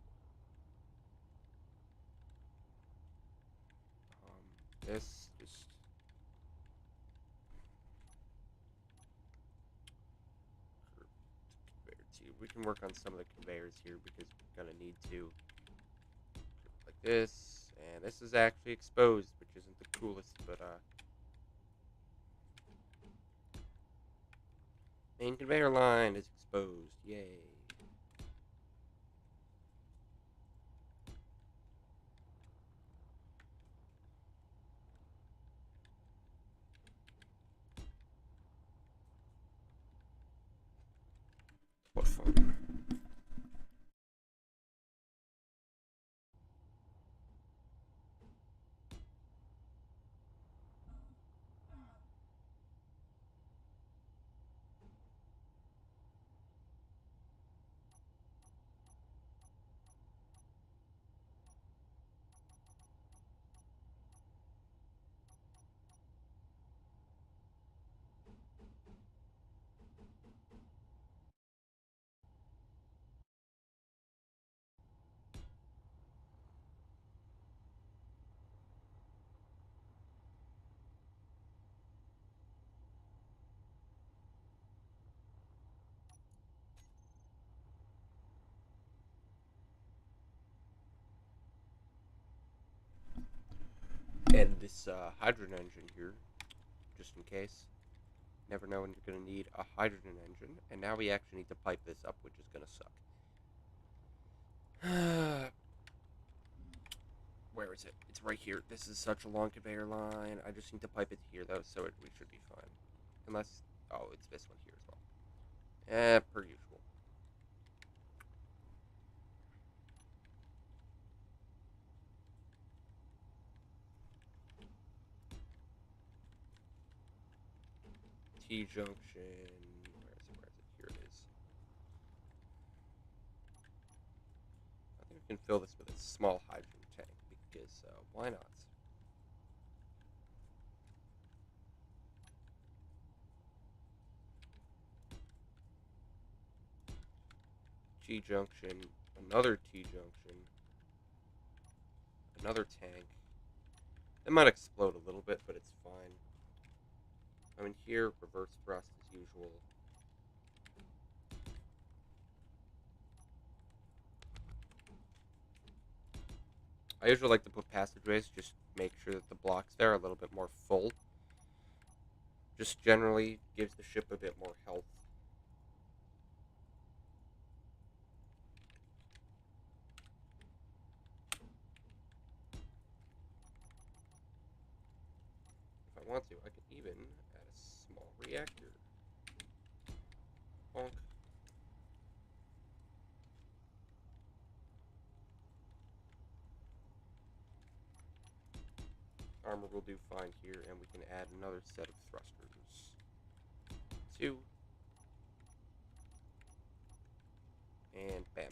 This just... We can work on some of the conveyors here because we're going to need to... Like this, and this is actually exposed, which isn't the coolest, but, main conveyor line is exposed. Yay. What fun. And this hydrogen engine here, just in case. Never know when you're going to need a hydrogen engine. And now we actually need to pipe this up, which is going to suck. Where is it? It's right here. This is such a long conveyor line. I just need to pipe it here, though, so we should be fine. Unless... Oh, it's this one here as well. Per usual. T-junction... Where is it? Where is it? Here it is. I think we can fill this with a small hydrogen tank, because why not? T-junction, another T-junction, another tank. It might explode a little bit, but it's fine. I'm in here, reverse thrust as usual. I usually like to put passageways, just make sure that the blocks there are a little bit more full. Just generally gives the ship a bit more health. If I want to, I can even add a small reactor. Bonk. Armor will do fine here, and we can add another set of thrusters. 2. And bam.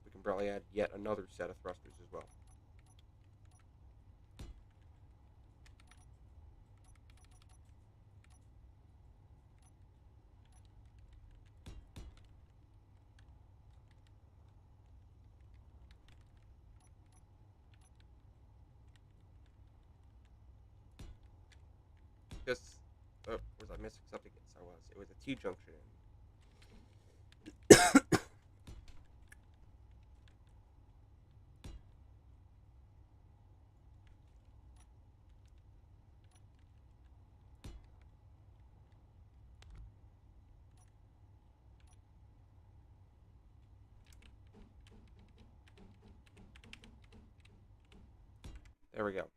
We can probably add yet another set of thrusters as well. Because, was I missing something? Yes, I was. It was a T-junction. There we go.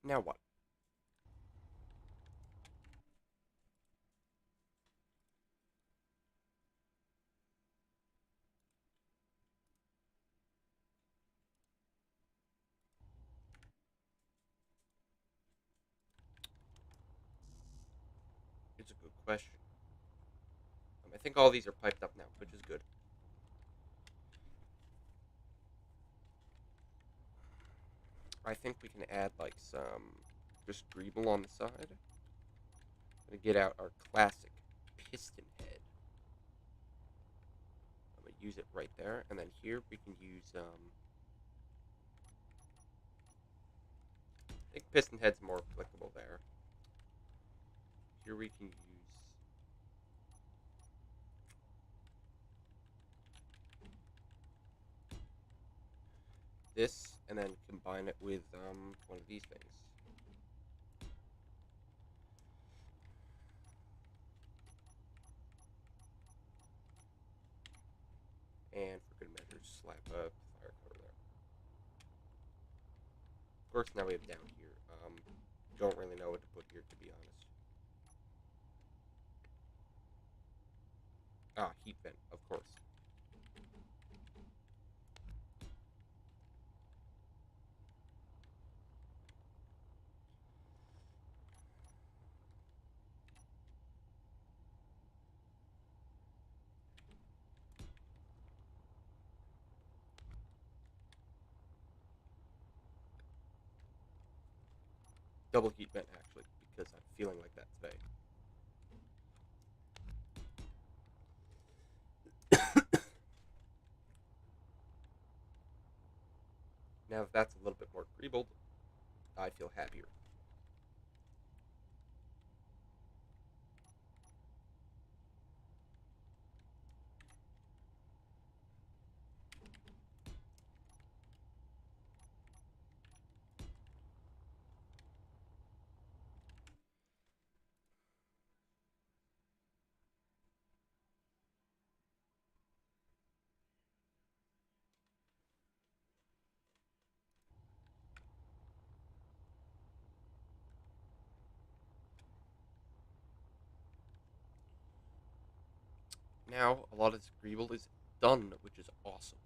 Now what? It's a good question. I think all these are piped up now, which is good. I think we can add like some just greeble on the side. Gonna get out our classic piston head. I'm gonna use it right there, and then here we can use I think piston head's more applicable there. Here we can use this, and then combine it with one of these things. And for good measure, slap a fire cover there. Of course, now we have down here. Don't really know what to put here, to be honest. Ah, heat vent, of course. Double heat vent, actually, because I'm feeling like that today. Now that that's a little bit more greebled, I feel happier. Now, a lot of this greeble is done, which is awesome.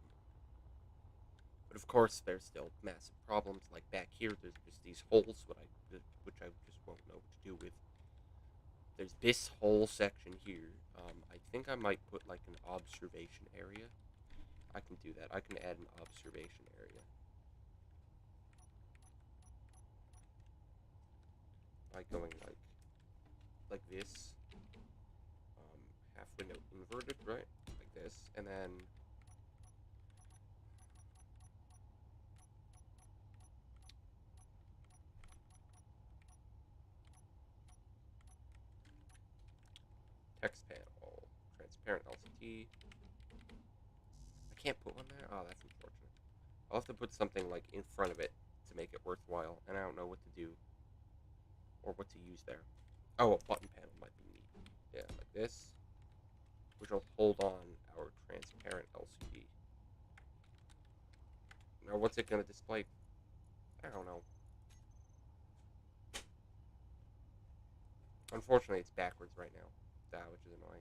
But of course, there's still massive problems. Like back here, there's just these holes, which I just won't know what to do with. There's this whole section here. I think I might put like an observation area. I can do that. I can add an observation area by going like this, half window inverted, right? Like this, and then Text panel. Transparent LCD. I can't put one there? Oh, that's unfortunate. I'll have to put something like in front of it to make it worthwhile, and I don't know what to do or what to use there. Oh, a button panel might be neat. Yeah, like this, which will hold on our transparent LCD. Now, what's it going to display? I don't know. Unfortunately, it's backwards right now, which is annoying.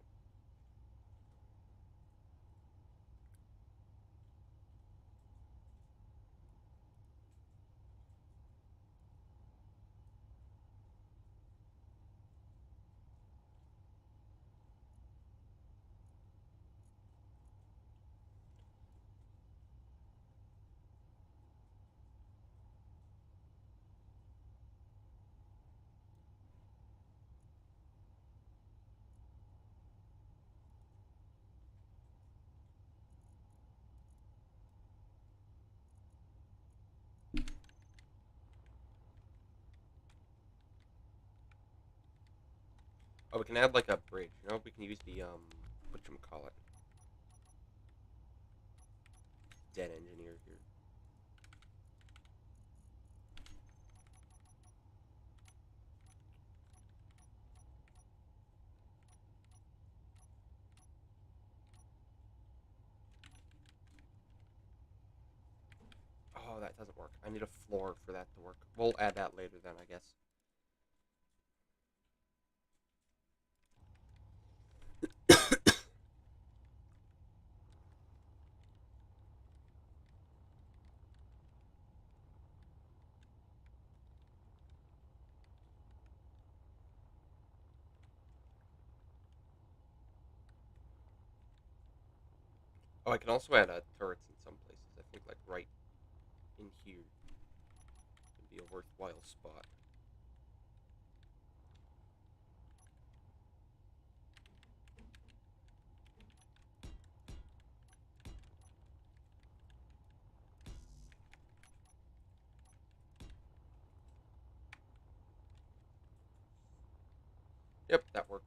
Oh, we can add like a bridge. You know, we can use the whatchamacallit, dead engineer here. Oh, that doesn't work. I need a floor for that to work. We'll add that later then, I guess. Oh, I can also add turrets in some places. I think like right in here would be a worthwhile spot. Yep, that works.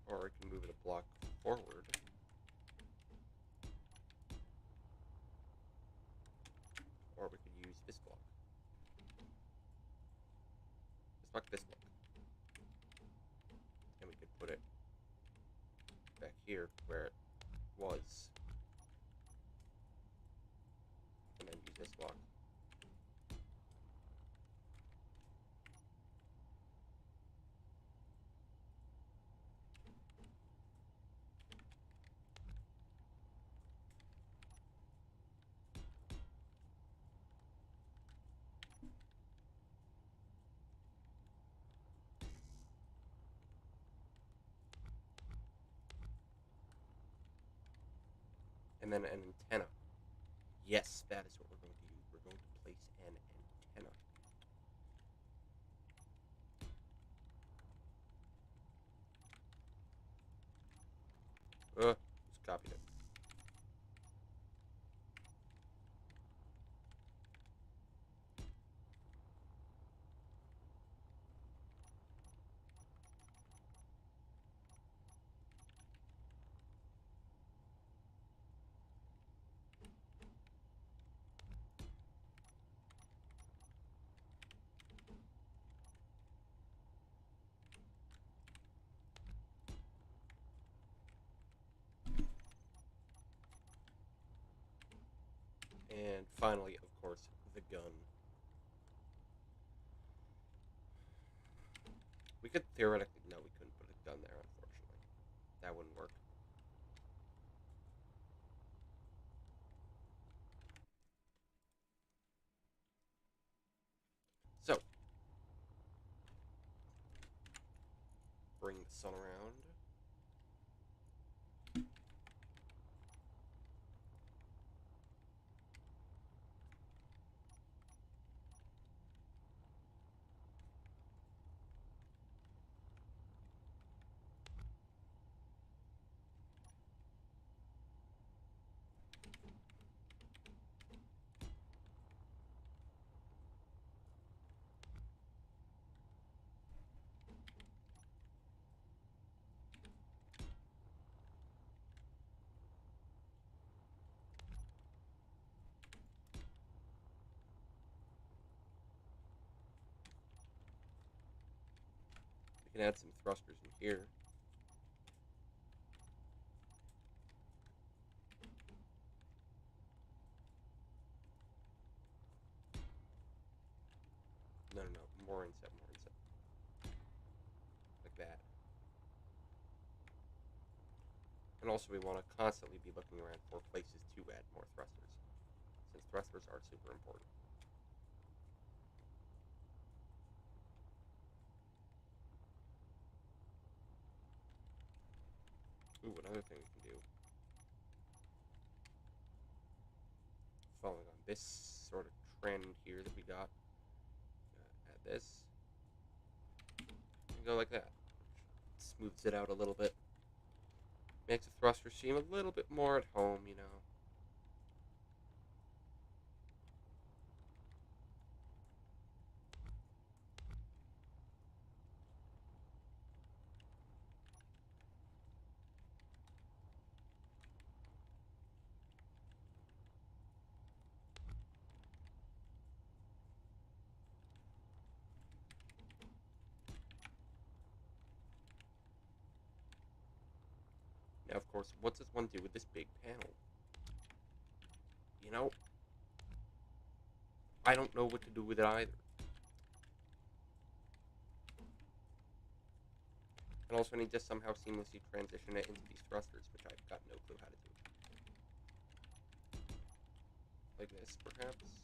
Or I can move it a block forward. Or we could use this block. This block. And we could put it back here where it was. And then use this block. And then an antenna. Yes, that is what we're going to use. We're going to place an antenna. Just copied it. And finally, of course, the gun. We could theoretically... No, we couldn't put a gun there, unfortunately. That wouldn't work. So, bring the sun around. can add some thrusters in here. No, more inset, like that. And also we want to constantly be looking around for places to add more thrusters, since thrusters are super important. Ooh, another thing we can do, following on this sort of trend here that we got, add this, and go like that. Smooths it out a little bit. Makes the thruster seem a little bit more at home, you know. Now, of course, what does one do with this big panel? You know, I don't know what to do with it either. And also I need to somehow seamlessly transition it into these thrusters, which I've got no clue how to do. Like this, perhaps?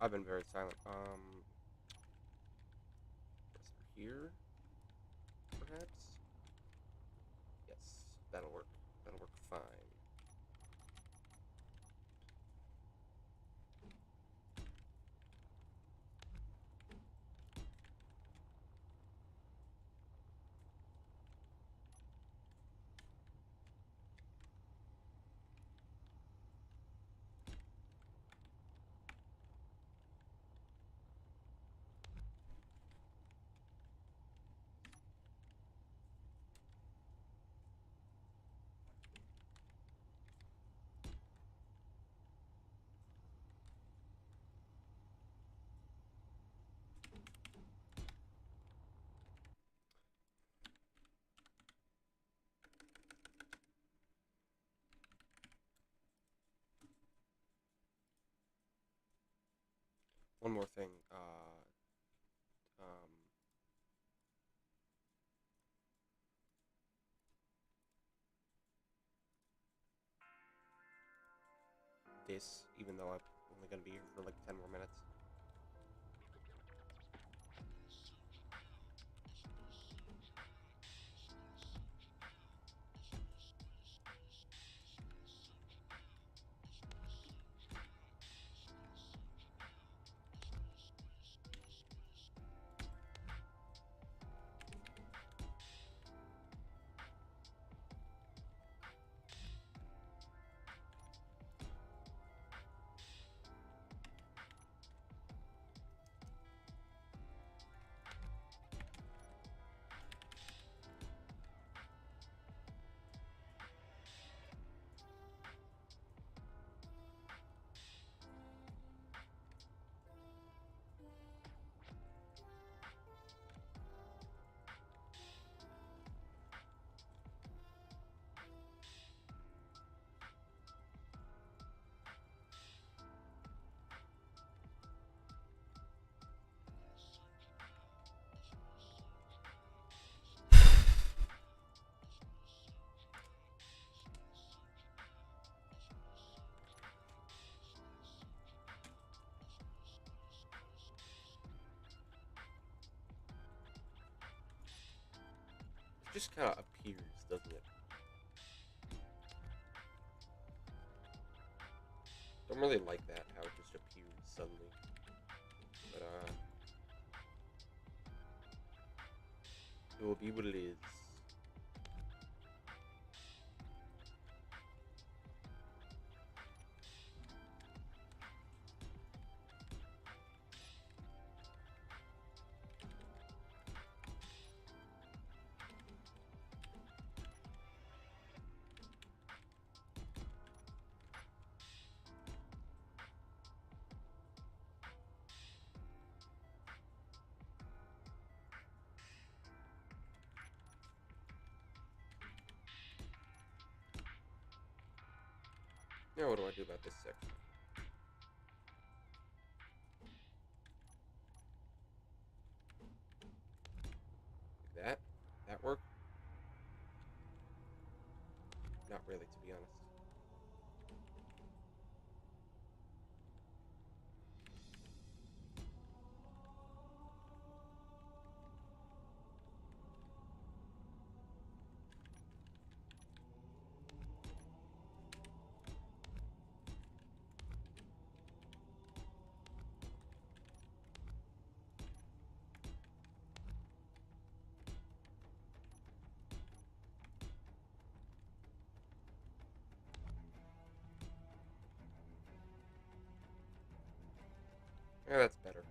I've been very silent. Thruster here, perhaps? Yes, that'll work. That'll work fine. One more thing. Um, this, even though I'm only going to be here for like 10 more minutes. just kind of appears, doesn't it? Don't really like that, how it just appears suddenly. But, it will be what it is. Now what do I do about this section? Like that? That work? Not really, to be honest. Yeah, that's better.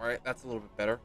Alright, that's a little bit better.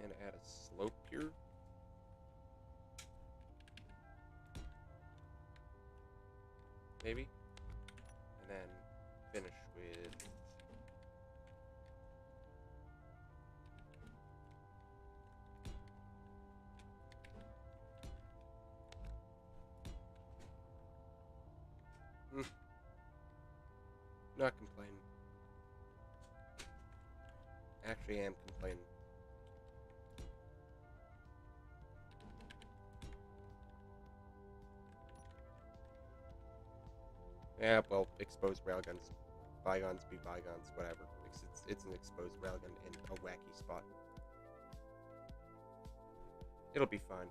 And add a slope here. Maybe. And then finish with not complaining. Actually, I am complaining. Yeah, well, exposed railguns. Bygones be bygones, whatever. It's an exposed railgun in a wacky spot. It'll be fine.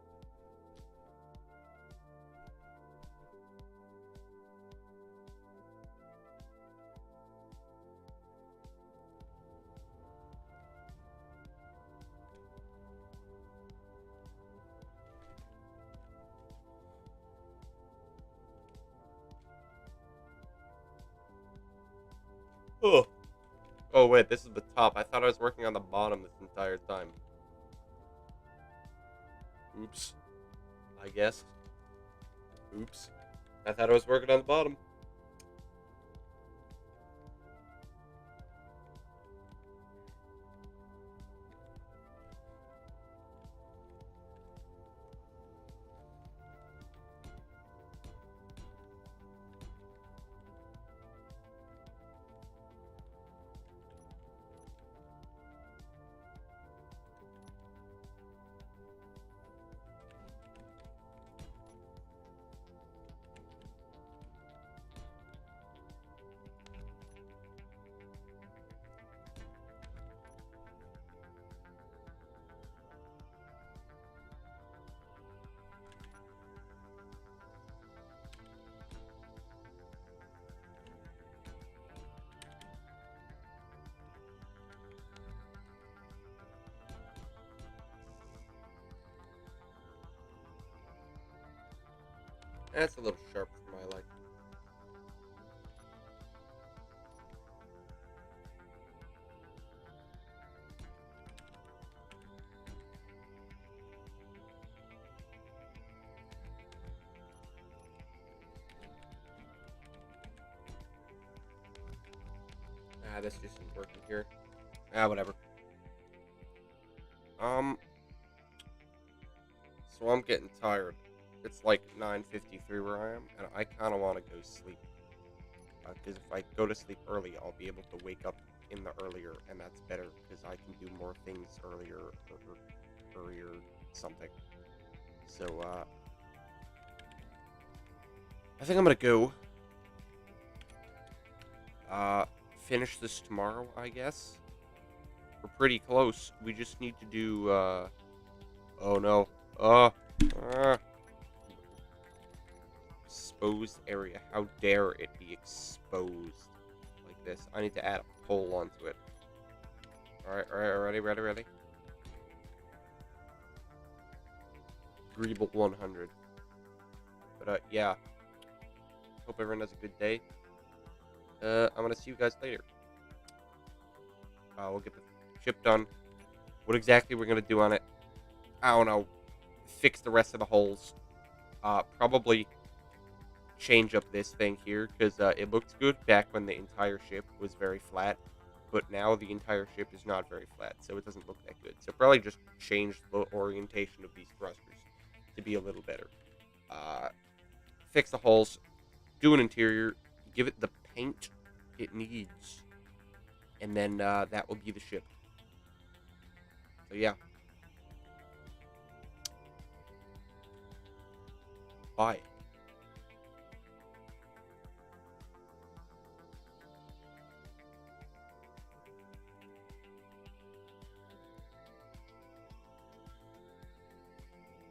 Oh. Oh, wait, this is the top. I thought I was working on the bottom this entire time. Oops. I guess. Oops. I thought I was working on the bottom. That's a little sharp for my liking. Ah, this just isn't working here. Ah, whatever. So I'm getting tired. It's like 9:53 where I am, and I kind of want to go sleep. Because if I go to sleep early, I'll be able to wake up in the earlier, and that's better because I can do more things earlier, or earlier something. So, I think I'm gonna go, finish this tomorrow, I guess. We're pretty close. We just need to do, oh no. Exposed area. How dare it be exposed like this? I need to add a pole onto it. Alright, ready? Agreeable 100. But, yeah. Hope everyone has a good day. I'm gonna see you guys later. We'll get the chip done. What exactly we're gonna do on it, I don't know. Fix the rest of the holes. Probably change up this thing here, because it looked good back when the entire ship was very flat. But now the entire ship is not very flat, so it doesn't look that good. So probably just change the orientation of these thrusters to be a little better. Fix the holes, do an interior, give it the paint it needs, and then that will be the ship. So yeah. Bye.